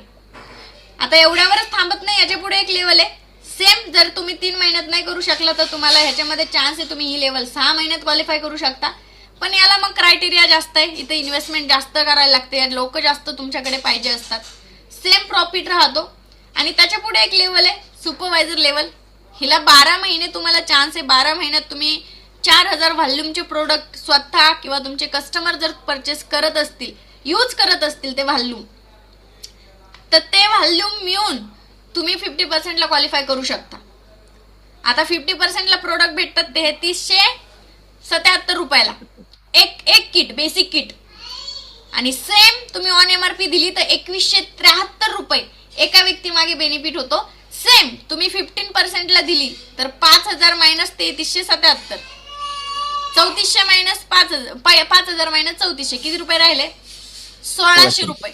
आता एवढ्यावरच थांबत नाही, याच्या पुढे एक लेवल आहे सेम. जर तुम्ही 3 महिन्यात नाही करू शकला तर तुम्हाला ह्याच्यामध्ये चान्स आहे, तुम्ही ही लेवल 6 महिन्यात क्वालिफाय करू शकता. पण याला मग क्रायटेरिया जास्त आहे, इथे इन्व्हेस्टमेंट जास्त करायला लागते, लोक जास्त तुमच्याकडे पाहिजे असतात. सेम प्रॉफिट राहतो. आणि त्याच्या पुढे एक लेवल आहे सुपरवायझर लेवल. हिला 12 महिने तुम्हाला चान्स आहे. 12 महिन्यात तुम्ही 4,000 व्हॉल्यूमचे प्रोडक्ट स्वतः किंवा तुमचे कस्टमर जर परचेस करत असतील, यूज करत असतील ते व्हॉल्यूम, तर ते व्हॉल्यूम मिळून तुम्ही 50%ला क्वालिफाय करू शकता. आता 50%ला प्रोडक्ट भेटतात 3377 रुपयाला एक किट, बेसिक किट. आणि सेम तुम्ही ऑन MRP दिली तर 2173 रुपये एका व्यक्ती मागे बेनिफिट होतो. सेम तुम्ही 15%ला दिली तर 5,000 मायनस 3377, 3400 मायनस 5,000 मायनस 3400, किती रुपये राहिले? 1,600 रुपये.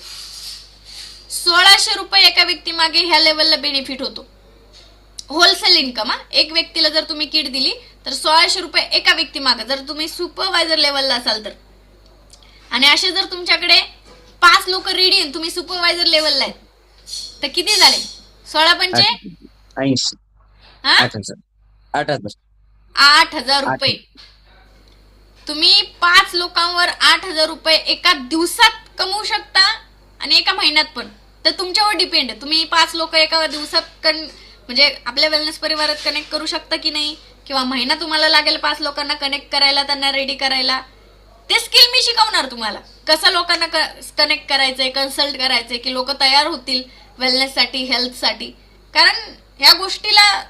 1,600 रुपये एका व्यक्ती मागे ह्या लेवलला बेनिफिट होतो. Wholesale income. एक व्यक्तीला जर तुम्ही किट दिली तर 1,600 रुपये एका व्यक्ती मागे, जर तुम्ही सुपरवायझर लेवलला असाल तर. आणि असे जर तुमच्याकडे 5 लोक रेडी, तुम्ही सुपरवायझर लेवलला आहेत, तर किती झाले? 16 पंचे 80. 8,000. 8,000 रुपये. तुम्ही 5 लोकांवर 8,000 रुपये एका दिवसात कमवू शकता आणि एका महिन्यात पण. तर तुमच्यावर डिपेंड आहे, तुम्ही 5 लोक एका दिवसात म्हणजे आपल्या वेलनेस परिवारात कनेक्ट करू शकता की नाही, किंवा महिना तुम्हाला लागेल 5 लोकांना कनेक्ट करायला, त्यांना रेडी करायला. ते स्किल मी शिकवणार तुम्हाला, कसं लोकांना कनेक्ट करायचंय, कन्सल्ट करायचंय, की लोक तयार होतील वेलनेससाठी, हेल्थसाठी. कारण ह्या गोष्टीला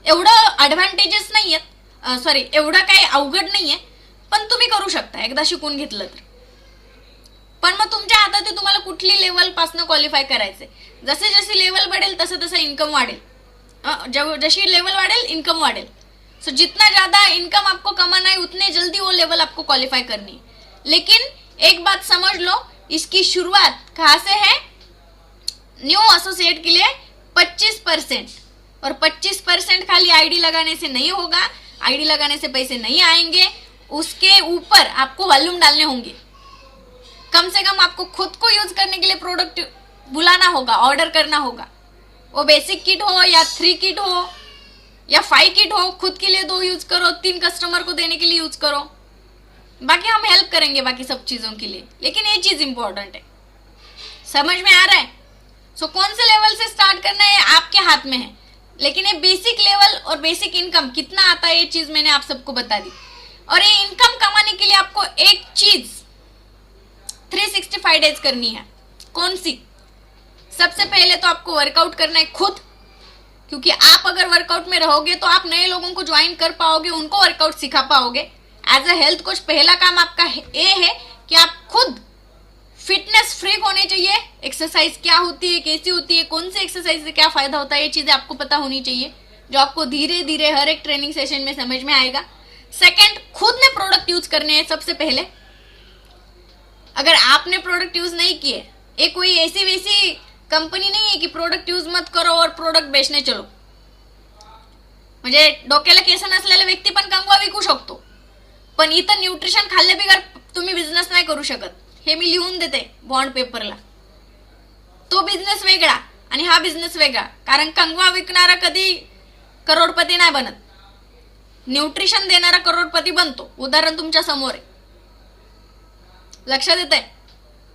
एवढं ऍडव्हान्टेजेस नाहीयेत, सॉरी एवढं काही अवघड नाहीये, पण तुम्ही करू शकता एकदा शिकून घेतलं तर. पण मग तुमच्या हातात आहे तुम्हाला कुठली लेवल पासून क्वालिफाय करायचंय. जसे जसे लेवल वाढेल तसं तसं इन्कम वाढेल. जैसी लेवल वाढेल इनकम वाढेल. सो जितना ज्यादा इनकम आपको कमाना है उतने जल्दी वो लेवल आपको क्वालिफाई करनी है. लेकिन एक बात समझ लो, इसकी शुरुआत कहाँ से है? न्यू एसोसिएट के लिए 25%. और 25% खाली आईडी लगाने से नहीं होगा, आईडी लगाने से पैसे नहीं आएंगे, उसके ऊपर आपको वॉल्यूम डालने होंगे. कम से कम आपको खुद को यूज करने के लिए प्रोडक्ट बुलाना होगा, ऑर्डर करना होगा. वो बेसिक किट हो या 3 किट हो या 5 किट हो, खुद के लिए 2 यूज करो, 3 कस्टमर को देने के लिए यूज करो. बाकी हम हेल्प करेंगे बाकी सब चीजों के लिए, लेकिन ये चीज इंपॉर्टेंट है. समझ में आ रहा है? सो कौन से लेवल से स्टार्ट करना है आपके हाथ में है, लेकिन ये बेसिक लेवल और बेसिक इनकम कितना आता है ये चीज मैंने आप सबको बता दी. और ये इनकम कमाने के लिए आपको एक चीज 365 डेज करनी है. कौन सी? सबसे पहले तो आपको वर्कआउट करना है खुद, क्योंकि आप अगर वर्कआउट में रहोगे तो आप नए लोगों को ज्वाइन कर पाओगे, उनको वर्कआउट सिखा पाओगे. एज अ हेल्थ कोच पहला काम आपका ये है कि आप खुद फिटनेस फ्रीक होने चाहिए. एक्सरसाइज क्या होती है, कैसी होती है, कौन सी एक्सरसाइज से क्या फायदा होता है, ये चीजें आपको पता होनी चाहिए, जो आपको धीरे धीरे हर एक ट्रेनिंग सेशन में समझ में आएगा. सेकंड, खुद ने प्रोडक्ट यूज करने हैं सबसे पहले. अगर आपने प्रोडक्ट यूज नहीं किए, ये कोई ऐसी वैसी कंपनी नाही आहे की प्रोडक्ट यूज मत करो और प्रोडक्ट बेचणे चलो. म्हणजे डोक्याला केस नसलेला व्यक्ती पण कंगवा विकू शकतो, पण इथं न्यूट्रिशन खाल्ले बिगर तुम्ही बिझनेस नाही करू शकत. हे मी लिहून देते बॉन्ड पेपरला. तो बिझनेस वेगळा आणि हा बिझनेस वेगळा. कारण कंगवा विकणारा कधी करोडपती नाही बनत, न्यूट्रिशन देणारा करोडपती बनतो. उदाहरण तुमच्या समोर आहे, लक्षात येतंय?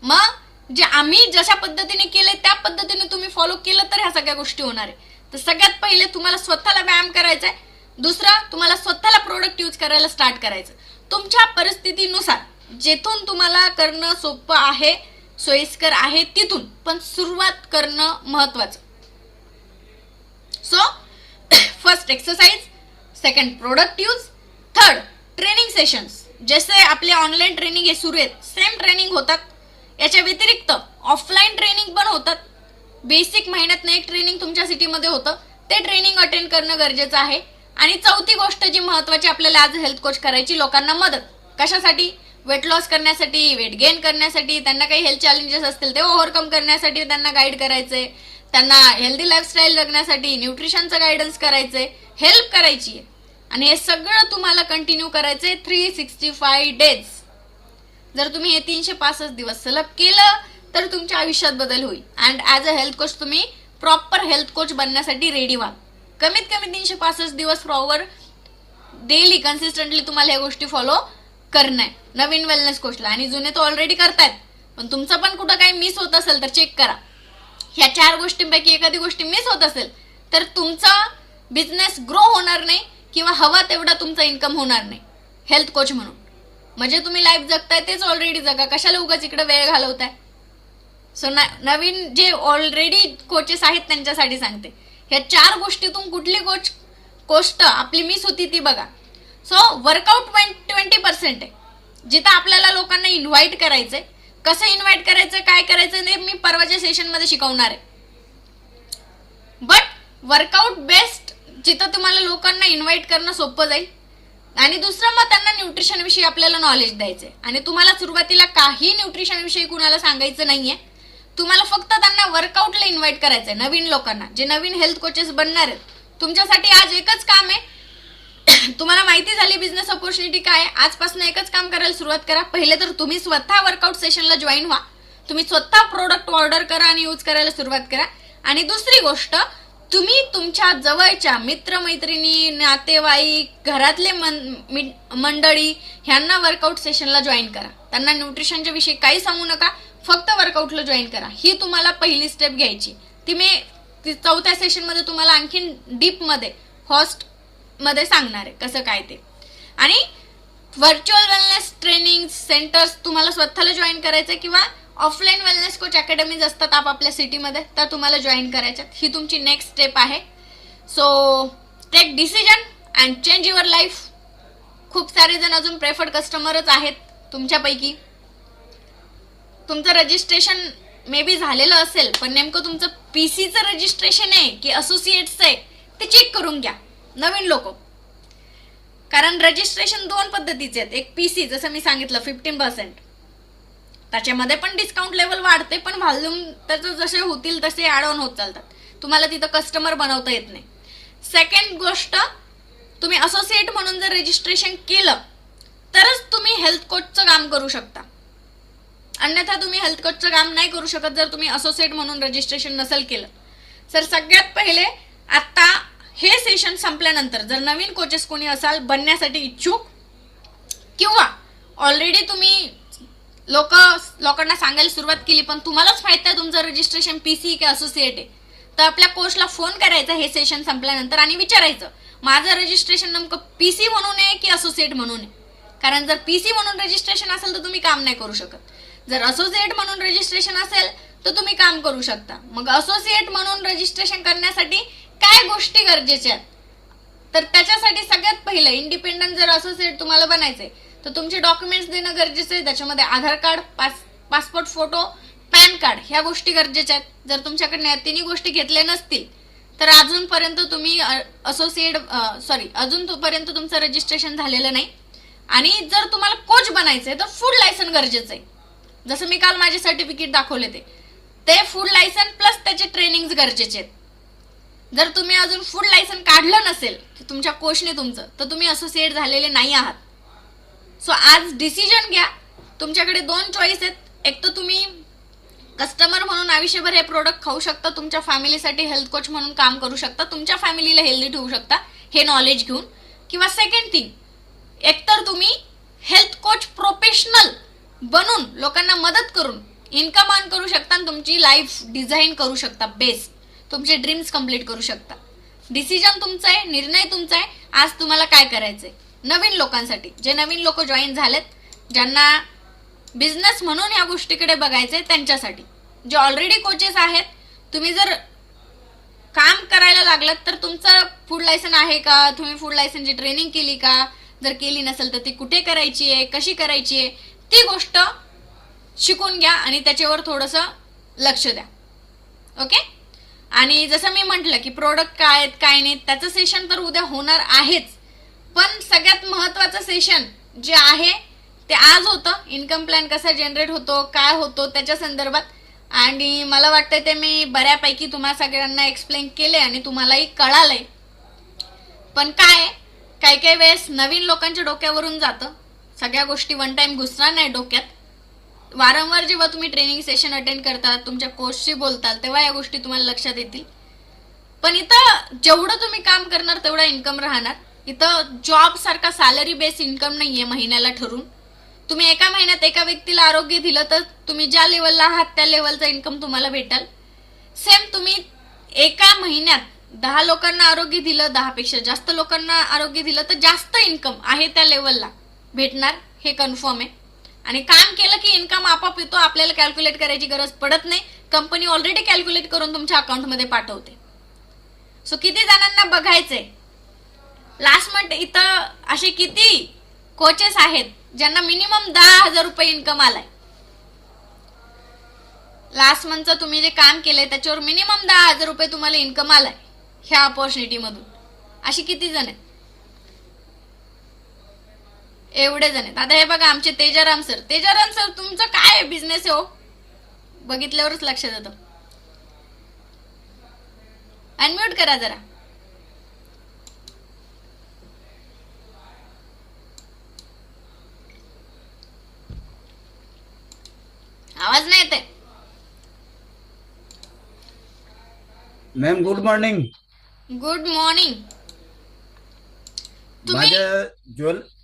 मग जे आम्ही जशा पद्धतीने केले त्या पद्धतीने तुम्ही फॉलो केलं तर ह्या सगळ्या गोष्टी होणार आहे. तर सगळ्यात पहिले तुम्हाला स्वतःला व्यायाम करायचा आहे. दुसरा, तुम्हाला स्वतःला प्रोडक्ट यूज करायला स्टार्ट करायचं. तुमच्या परिस्थितीनुसार जेथून तुम्हाला करणं सोपं आहे, सोयीस्कर आहे, तिथून पण सुरुवात करणं महत्वाचं. So first exercise, second product use, third training sessions. जसे आपले ऑनलाईन ट्रेनिंग हे सुरू आहेत, सेम ट्रेनिंग होतात. याच्या व्यतिरिक्त ऑफलाईन ट्रेनिंग पण होतात. बेसिक महिन्यातनं एक ट्रेनिंग तुमच्या सिटीमध्ये होतं, ते ट्रेनिंग अटेंड करणं गरजेचं आहे. आणि चौथी गोष्ट जी महत्वाची आपल्याला आज हेल्थ कोच करायची, लोकांना मदत. कशासाठी? वेट लॉस करण्यासाठी, वेट गेन करण्यासाठी, त्यांना काही हेल्थ चॅलेंजेस असतील ते ओव्हरकम करण्यासाठी त्यांना गाईड करायचंय, त्यांना हेल्दी लाईफस्टाईल जगण्यासाठी न्यूट्रिशनचं गायडन्स करायचंय, हेल्प करायची आहे. आणि हे सगळं तुम्हाला कंटिन्यू करायचंय 365 डेज. जर तुम्ही हे 365 दिवस सलग केलं तर तुमच्या आयुष्यात बदल होईल. And as a health coach तुम्ही प्रॉपर हेल्थ कोच बनण्यासाठी रेडी व्हा. कमीत कमी 365 दिवस प्रॉपर डेली कन्सिस्टंटली तुम्हाला ह्या गोष्टी फॉलो करणं आहे नवीन वेलनेस कोचला. आणि जुने तो ऑलरेडी करतायत, पण तुमचं पण कुठं काही मिस होत असेल तर चेक करा. ह्या 4 गोष्टींपैकी एखादी गोष्टी मिस होत असेल तर तुमचा बिझनेस ग्रो होणार नाही किंवा हवा तेवढा तुमचा इन्कम होणार नाही हेल्थ कोच म्हणून. म्हणजे तुम्ही लाईफ जगताय तेच ऑलरेडी जगा, कशाला उगाच इकडे वेळ घालवताय. सो नवीन जे ऑलरेडी कोचेस आहेत त्यांच्यासाठी सांगते, ह्या 4 गोष्टीतून कुठली गोष्ट आपली मिस होती ती बघा. सो वर्कआउट 20% आहे. जिथं आपल्याला लोकांना इन्व्हाइट करायचंय, कसं इन्व्हाइट करायचं, काय करायचं ते मी परवाच्या सेशन मध्ये शिकवणार आहे. बट वर्कआउट बेस्ट जिथं तुम्हाला लोकांना इन्व्हाइट करणं सोपं जाईल. आणि दुसरं मग त्यांना न्यूट्रिशन विषयी आपल्याला नॉलेज द्यायचंय. आणि तुम्हाला सुरुवातीला काही न्यूट्रिशन विषयी कुणाला सांगायचं नाहीये, तुम्हाला फक्त त्यांना वर्कआउटला इन्व्हाइट करायचंय. नवीन लोकांना जे नवीन हेल्थ कोचेस बनणार आहेत, तुमच्यासाठी आज एकच काम आहे. तुम्हाला माहिती झाली बिझनेस ऑपॉर्च्युनिटी काय आहे, आजपासून एकच काम करायला सुरुवात करा. पहिले तर तुम्ही स्वतः वर्कआउट सेशनला जॉईन व्हा, तुम्ही स्वतः प्रोडक्ट ऑर्डर करा आणि यूज करायला सुरुवात करा. आणि दुसरी गोष्ट, तुम्ही तुमच्या जवळच्या मित्रमैत्रिणी, नातेवाईक, घरातले मंडळी ह्यांना वर्कआउट सेशनला जॉईन करा. त्यांना न्यूट्रिशनच्या विषयी काही सांगू नका, फक्त वर्कआउटला जॉईन करा. ही तुम्हाला पहिली स्टेप घ्यायची. ती मी 4थ्या सेशन मध्ये तुम्हाला आणखीन डीप मध्ये हॉस्ट मध्ये सांगणार आहे कसं काय ते. आणि व्हर्च्युअल वेलनेस ट्रेनिंग सेंटर्स तुम्हाला स्वतःला जॉईन करायचं किंवा ऑफलाईन वेलनेस कोच अकॅडमीज असतात आपापल्या सिटीमध्ये, त्या तुम्हाला जॉईन करायच्यात. ही तुमची नेक्स्ट स्टेप आहे. So take decision and change your life. खूप सारे जण अजून प्रेफर्ड कस्टमरच आहेत तुमच्यापैकी. तुमचं रजिस्ट्रेशन मे बी झालेलं असेल, पण नेमकं तुमचं पीसीचं रजिस्ट्रेशन आहे की असोसिएट्सचं आहे ते चेक करून घ्या नवीन लोक. कारण रजिस्ट्रेशन 2 पद्धतीचे आहेत. एक पीसी जसं मी सांगितलं 15%, त्याच्यामध्ये पण डिस्काउंट लेवल वाढते, पण व्हॉल्यूम त्याचं जसे होतील तसे ऍड ऑन होत चालतात. तुम्हाला तिथं कस्टमर बनवता येत नाही. सेकंड गोष्ट, तुम्ही असोसिएट म्हणून जर रजिस्ट्रेशन केलं तरच तुम्ही हेल्थ कोचचं काम करू शकता. अन्यथा तुम्ही हेल्थ कोचचं काम नाही करू शकत जर तुम्ही असोसिएट म्हणून रजिस्ट्रेशन नसेल केलं. सर सगळ्यात पहिले आता हे सेशन संपल्यानंतर जर नवीन कोचेस कोणी असाल बनण्यासाठी इच्छुक किंवा ऑलरेडी तुम्ही लोकांना सांगायला सुरुवात केली पण तुम्हालाच माहित आहे तुमचं रजिस्ट्रेशन पीसी की असोसिएट आहे, तर आपल्या कोचला फोन करायचा हे सेशन संपल्यानंतर आणि विचारायचं माझं रजिस्ट्रेशन नेमकं पीसी म्हणून आहे की असोसिएट म्हणून आहे. कारण जर पीसी म्हणून रजिस्ट्रेशन असेल तर तुम्ही काम नाही करू शकत. जर असोसिएट म्हणून रजिस्ट्रेशन असेल तर तुम्ही काम करू शकता. मग असोसिएट म्हणून रजिस्ट्रेशन करण्यासाठी काय गोष्टी गरजेच्या आहेत, तर त्याच्यासाठी सगळ्यात पहिलं इंडिपेंडंट जर असोसिएट तुम्हाला बनायचंय तर तुमचे डॉक्युमेंट्स देणं गरजेचं आहे. त्याच्यामध्ये Aadhaar card, passport photo, PAN card ह्या गोष्टी गरजेच्या आहेत. जर तुमच्याकडे या 3 गोष्टी घेतल्या नसतील तर अजूनपर्यंत तुमचं रजिस्ट्रेशन झालेलं नाही. आणि जर तुम्हाला कोच बनायचंय तर फूड लायसन गरजेचं आहे. जसं मी काल माझे सर्टिफिकेट दाखवले ते फूड लायसन प्लस त्याचे ट्रेनिंग गरजेचे आहेत. जर तुम्ही अजून फूड लायसन काढलं नसेल तुमच्या कोचने तुमचं, तर तुम्ही असोसिएट झालेले नाही आहात. सो आज डिसिजन घ्या. तुमच्याकडे 2 चॉईस आहेत. एक तर तुम्ही कस्टमर म्हणून आयुष्यभर हे प्रोडक्ट खाऊ शकता, तुमच्या फॅमिलीसाठी हेल्थ कोच म्हणून काम करू शकता, तुमच्या फॅमिलीला हेल्दी ठेवू शकता हे नॉलेज घेऊन. किंवा सेकंड थिंग, एकतर तुम्ही हेल्थ कोच प्रोफेशनल बनून लोकांना मदत करून इन्कम अर्न करू शकता आणि तुमची लाईफ डिझाईन करू शकता, बेस्ट तुमचे ड्रीम्स कंप्लीट करू शकता. डिसिजन तुमचा आहे, निर्णय तुमचा आहे. आज तुम्हाला काय करायचंय नवीन लोकांसाठी, जे नवीन लोक जॉईन झालेत, ज्यांना बिझनेस म्हणून या गोष्टीकडे बघायचंय त्यांच्यासाठी. जे ऑलरेडी कोचेस आहेत, तुम्ही जर काम करायला लागलात तर तुमचं फूड लायसन आहे का, तुम्ही फूड लायसनची ट्रेनिंग केली का, जर केली नसेल तर ती कुठे करायची आहे, कशी करायची आहे, ती गोष्ट शिकून घ्या आणि त्याच्यावर थोडंसं लक्ष द्या. ओके. आणि जसं मी म्हटलं की प्रोडक्ट काय आहेत काय नाहीत त्याचं सेशन तर उद्या होणार आहेच, पण सगळ्यात महत्वाचं सेशन जे आहे ते आज होतं. इन्कम प्लॅन कसा जनरेट होतो, काय होतो त्याच्या संदर्भात. आणि मला वाटतं ते मी बऱ्यापैकी तुम्हा सगळ्यांना एक्सप्लेन केले आणि तुम्हालाही कळालंय. पण काय काही काही वेळेस नवीन लोकांच्या डोक्यावरून जातं. सगळ्या गोष्टी वन टाइम घुसणार नाही डोक्यात. वारंवार जेव्हा तुम्ही ट्रेनिंग सेशन अटेंड करता, तुमच्या कोचशी बोलताल, तेव्हा या गोष्टी तुम्हाला लक्षात येतील. पण इथं जेवढं तुम्ही काम करणार तेवढा इन्कम राहणार. इथं जॉब सारखा सॅलरी बेस इन्कम नाहीये महिन्याला ठरून. तुम्ही एका महिन्यात एका व्यक्तीला आरोग्य दिलं तर तुम्ही ज्या लेवलला आहात त्या लेवलचा इन्कम तुम्हाला भेटाल. सेम तुम्ही एका महिन्यात 10 लोकांना आरोग्य दिलं, 10 पेक्षा जास्त लोकांना आरोग्य दिलं तर जास्त इन्कम आहे त्या लेवलला भेटणार, हे कन्फर्म आहे. आणि काम केलं की इन्कम आपोआप येतो. आपल्याला कॅल्क्युलेट करायची गरज पडत नाही. कंपनी ऑलरेडी कॅल्क्युलेट करून तुमच्या अकाउंटमध्ये पाठवते. सो किती जणांना बघायचंय लास्ट मंथ इथं असे किती कोचेस आहेत ज्यांना मिनिमम 10,000 रुपये इन्कम आलाय. लास्ट मंथचं तुम्ही जे काम केलंय त्याच्यावर मिनिमम 10,000 रुपये तुम्हाला इन्कम आलाय ह्या ऑपॉर्च्युनिटी मधून. अशी किती जण आहेत? एवढे जण आहेत. आता हे बघा आमचे तेजाराम सर. तेजाराम सर तुमचं काय बिझनेस आहे हो? बघितल्यावरच लक्षात येतं. अनम्यूट करा जरा. आवाज नाही येते. Ma'am good morning. Good morning. माझं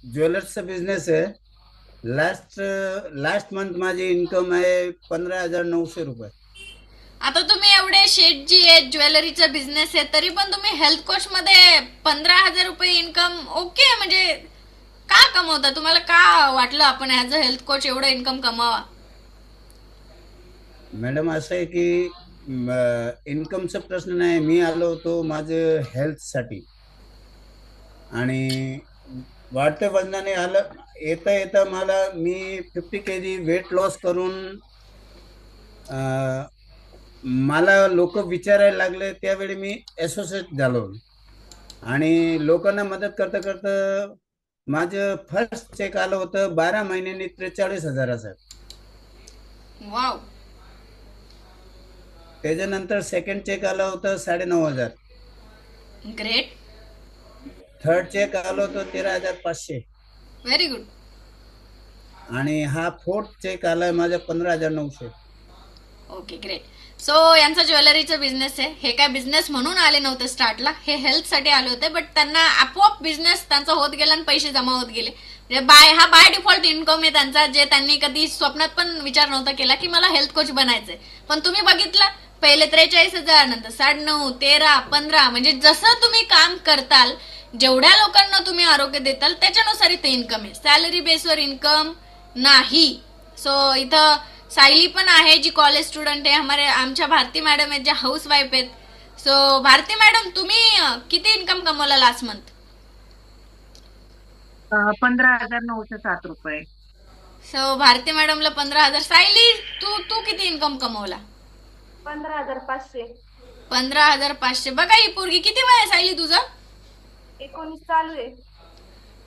ज्वेलर्सचा बिझनेस आहे. लास्ट मंथ माझी इन्कम आहे 15,900 रुपये. आता तुम्ही एवढे शेठजी आहेत, ज्वेलरीचा बिझनेस आहे, तरी पण तुम्ही हेल्थ कोच मध्ये 15,000 रुपये इन्कम ओके म्हणजे का कमवता? तुम्हाला का वाटलं आपण ऍज अ हेल्थ कोच एवढं इन्कम कमावा? मॅडम असं आहे की इन्कमचा प्रश्न नाही. मी आलो होतो माझं हेल्थसाठी आणि वाढत्या वजनाने आलं. येता मला मी 50 kg वेट लॉस करून मला लोक विचारायला लागले. त्यावेळी मी असोसिएट झालो आणि लोकांना मदत करता करता माझं फर्स्ट चेक आलं होतं 12 महिन्यांनी 43,000. वाव. त्याच्यानंतर सेकंड चेक आलं होतं 9,500. ग्रेट. थर्ड चेक आलं होतं 13,500. Very good. आणि हा फोर्थ चेक आलाय माझा 15,900. Okay great. सो यांचा ज्वेलरीचा बिझनेस आहे. हे काय बिझनेस म्हणून आले नव्हते स्टार्टला, हे हेल्थ साठी आले होते. बट त्यांना आपोआप बिझनेस त्यांचा होत गेला आणि पैसे जमा होत गेले. बाय डिफॉल्ट इन्कम आहे त्यांचा, जे त्यांनी कधी स्वप्नात पण विचार नव्हता केला की मला हेल्थ कोच बनायचंय. पण तुम्ही बघितलं पहिले 43,000, नंतर 9.5, 13, 15 म्हणजे जसं तुम्ही काम करताल, जेवढ्या लोकांना तुम्ही आरोग्य देताल त्याच्यानुसार इथे इन्कम आहे. सॅलरी बेसवर इन्कम नाही. सो इथं सायली पण आहे जी कॉलेज स्टुडंट आहे. आमच्या भारती मॅडम आहेत ज्या हाऊस वाईफ आहेत. सो भारती मॅडम तुम्ही किती इन्कम कमवला लास्ट मंथ? 15,907 रुपये. सो भारती मॅडमला 15,000. सायली तू किती इन्कम कमवला? 15,500. 15,500. बघा ही पोरगी किती वय आहे सायली तुझं? 19 चालू आहे.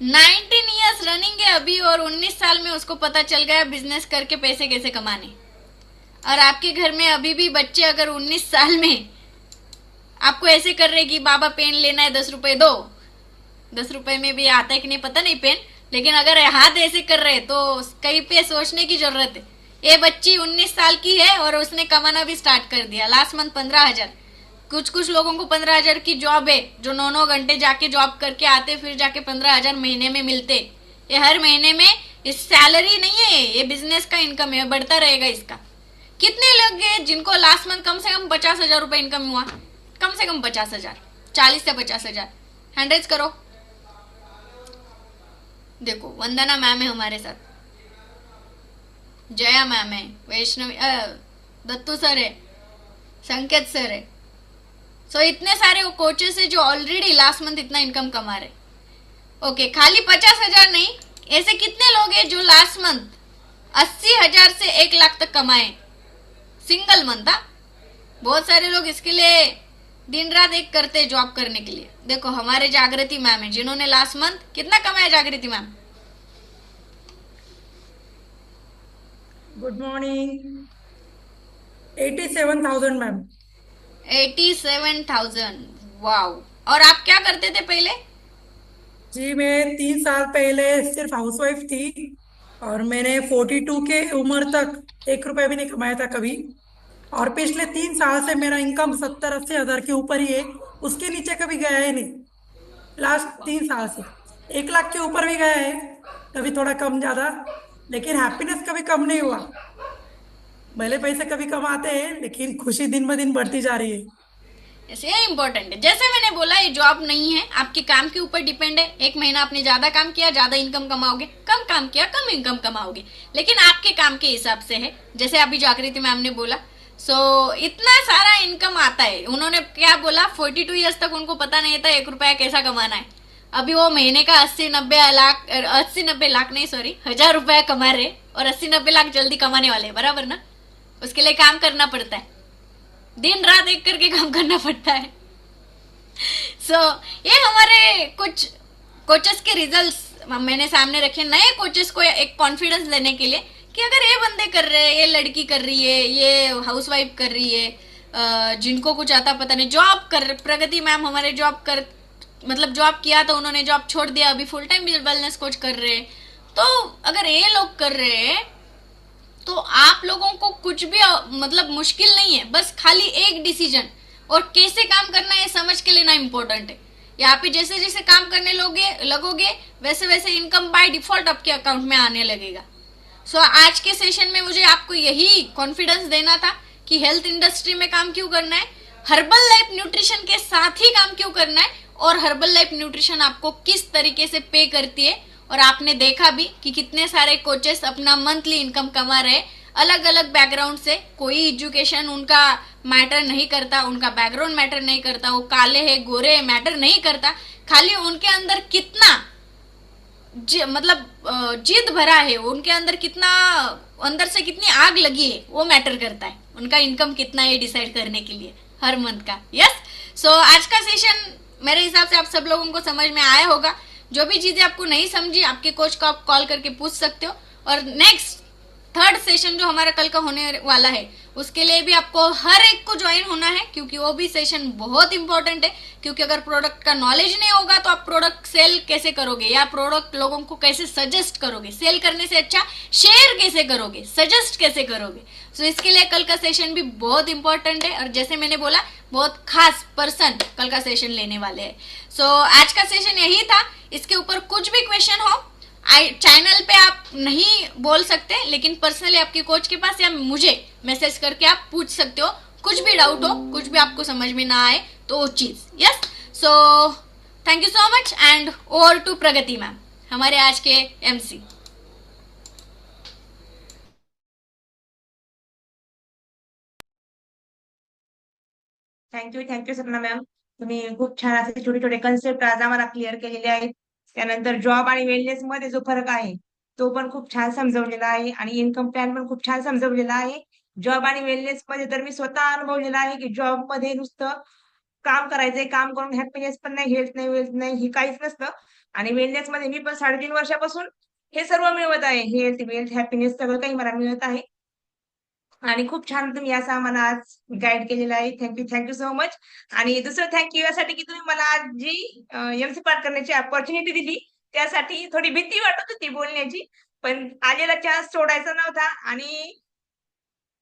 19 ईयर्स रनिंग है अभी और 19 साल में उसको पता चल गया बिजनेस करके पैसे कैसे कमाने. और आपके घर में अभी भी बच्चे अगर 19 साल में आपको ऐसे कर रहे कि बाबा पेन लेना है 10 रुपए दो, 10 रुपए में भी आता है कि नहीं पता नहीं पेन, लेकिन अगर हाथ ऐसे कर रहे तो कहीं पे सोचने की जरूरत है. ये बच्ची 19 साल की है और उसने कमाना भी स्टार्ट कर दिया. Last month 15,000. कुछ लोगों को 15,000 की जॉब है जो 9 घंटे जाके जॉब करके आते, फिर जाके 15,000 महीने में मिलते. ये हर महीने में इस सैलरी नहीं है, ये बिजनेस का इनकम है, बढ़ता रहेगा इसका. कितने लोग हैं जिनको लास्ट मंथ कम से कम 50,000 रुपए इनकम हुआ? कम से कम 50,000, 40 से 50,000. हैंड करो. देखो वंदना मैम है हमारे साथ, जया मैम है, वैष्णवी, दत्तू सर है, संकेत सर है. सो इतने सारे वो कोचेस है जो ऑलरेडी लास्ट मंथ इतना इनकम कमा रहे. ओके, खाली 50,000 नहीं, ऐसे कितने लोग हैं जो लास्ट मंथ 80,000 से 1 लाख तक कमाए सिंगल मंथ. बहुत सारे लोग इसके लिए दिन रात एक करते जॉब करने के लिए. देखो हमारे जागृति मैम है जिन्होंने लास्ट मंथ कितना कमाया? जागृति ma'am good morning. 87,000 ma'am. 87,000। Wow. और आप क्या करते थे पहले? जी मैं 3 साल पहले सिर्फ हाउसवाइफ थी और मैंने 42 के उम्र तक 1 रुपया भी नहीं कमाया था कभी। और पिछले 3 साल से मेरा इनकम 70-80 हजार के ऊपर ही है। उसके नीचे कभी गया ही नहीं। लास्ट 3 साल से 1 लाख के ऊपर भी गया है, कभी थोड़ा कम ज्यादा, लेकिन हैप्पीनेस कभी कम नहीं हुआ। भले पैसे कभी कम आते हैं लेकिन खुशी दिन ब दिन बढ़ती जा रही है। ऐसे ये इम्पोर्टेंट है। जैसे मैंने बोला, ये जॉब नहीं है, आपके काम के ऊपर डिपेंड है। एक महीना आपने ज्यादा काम किया, ज्यादा इनकम कमाओगे, कम काम किया, कम इनकम कमाओगे, लेकिन आपके काम के हिसाब से है। जैसे अभी जागृति मैम ने बोला, इतना सारा इनकम आता है। उन्होंने क्या बोला, 42 ईयर्स तक उनको पता नहीं था 1 रुपया कैसा कमाना है। अभी वो महीने का 80-90 लाख नहीं, सॉरी, 1,000 रुपया कमा रहे, और 80-90 लाख जल्दी कमाने वाले हैं, बराबर ना? उसके लिए काम करना पड़ता है, दिन रात एक करके काम करना पड़ता है। ये हमारे कुछ कोचेस के रिजल्ट्स मैंने सामने रखे, नए कोचेस को एक कॉन्फिडेंस देने के लिए कि अगर ये बंदे कर रहे हैं, ये लड़की कर रही है, ये हाउसवाइफ कर रही है, जिनको कुछ आता पता नहीं, जॉब कर, प्रगति मैम हमारे जॉब किया तो उन्होंने जॉब छोड़ दिया, अभी फुल टाइम वेलनेस कोच कर रहे हैं। तो अगर ये लोग कर रहे हैं तो आप लोगों को कुछ भी मुश्किल नहीं है, बस खाली एक डिसीजन और कैसे काम करना है समझ के लेना इंपॉर्टेंट है। यहाँ पे जैसे जैसे काम करने लगोगे वैसे वैसे इनकम बाय डिफॉल्ट आपके अकाउंट में आने लगेगा। आज के सेशन में मुझे आपको यही कॉन्फिडेंस देना था कि हेल्थ इंडस्ट्री में काम क्यों करना है, हर्बल लाइफ न्यूट्रिशन के साथ ही काम क्यों करना है, और हर्बल लाइफ न्यूट्रिशन आपको किस तरीके से पे करती है। और आपने देखा भी कि कितने सारे कोचेस अपना मंथली इनकम कमा रहे, अलग अलग बैकग्राउंड से। कोई एजुकेशन उनका मैटर नहीं करता, उनका बैकग्राउंड मैटर नहीं करता, वो काले है गोरे है मैटर नहीं करता, खाली उनके अंदर कितना जिद भरा है, उनके अंदर अंदर से कितनी आग लगी है, वो मैटर करता है। उनका इनकम कितना है डिसाइड करने के लिए हर मंथ का। यस। आज का सेशन मेरे हिसाब से आप सब लोगों को समझ में आया होगा। जो भी चीजें आपको नहीं समझी, आपके कोच को आप कॉल करके पूछ सकते हो। और नेक्स्ट थर्ड सेशन जो हमारा कल का होने वाला है, उसके लिए भी आपको हर एक को ज्वाइन होना है, क्योंकि वो भी सेशन बहुत इंपॉर्टेंट है। क्योंकि अगर प्रोडक्ट का नॉलेज नहीं होगा तो आप प्रोडक्ट सेल कैसे करोगे, या प्रोडक्ट लोगों को कैसे सजेस्ट करोगे, सेल करने से अच्छा शेयर कैसे करोगे, सजेस्ट कैसे करोगे। इसके लिए कल का सेशन भी बहुत इंपॉर्टेंट है। और जैसे मैंने बोला, बहुत खास पर्सन कल का सेशन लेने वाले हैं। आज का सेशन यही था। इसके ऊपर कुछ भी क्वेश्चन हो, चैनल पे आप नहीं बोल सकते, लेकिन पर्सनली आपके कोच के पास या मुझे मैसेज करके आप पूछ सकते हो। कुछ भी डाउट हो, कुछ भी आपको समझ में ना आए तो वो चीज। Yes. Thank you so much and over to Pragati ma'am, हमारे आज के एमसी। थँक्यू सपना मॅम. तुम्ही खूप छान असे छोटे छोटे कन्सेप्ट आज आम्हाला क्लिअर केलेले आहेत. त्यानंतर जॉब आणि वेलनेस मध्ये जो फरक आहे तो पण खूप छान समजवलेला आहे आणि इन्कम प्लॅन पण खूप छान समजवलेला आहे. जॉब आणि वेलनेस मध्ये तर मी स्वतः अनुभवलेला आहे की जॉब मध्ये नुसतं काम करायचंय, काम करून हॅपीनेस पण नाही, हेल्थ नाही, वेल्थ नाही, हे काहीच नसतं. आणि वेलनेस मध्ये मी पण 3.5 वर्षापासून हे सर्व मिळवत आहे. हेल्थ, वेल्थ, हॅपीनेस सगळं काही मला मिळत आहे. आणि खूप छान तुम्ही असं आम्हाला आज गाईड केलेलं आहे. Thank you so much. आणि दुसरं थँक्यू यासाठी की तुम्ही मला आज जी एमसी पार्ट करण्याची अपॉर्च्युनिटी दिली, त्यासाठी थोडी भीती वाटत होती बोलण्याची, पण आलेला चान्स सोडायचा नव्हता आणि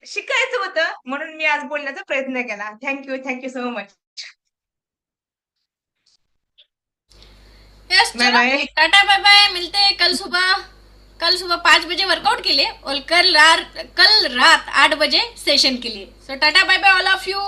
शिकायचं होतं, म्हणून मी आज बोलण्याचा प्रयत्न केला. Thank you so much. Yes, bye चलो बाय. टाटा बाय बाय, मिलते हैं कल सुबह 5 बजे वर्कआउट के लिए और कल रात 8 बजे सेशन के लिए। Tata bye bye all of you.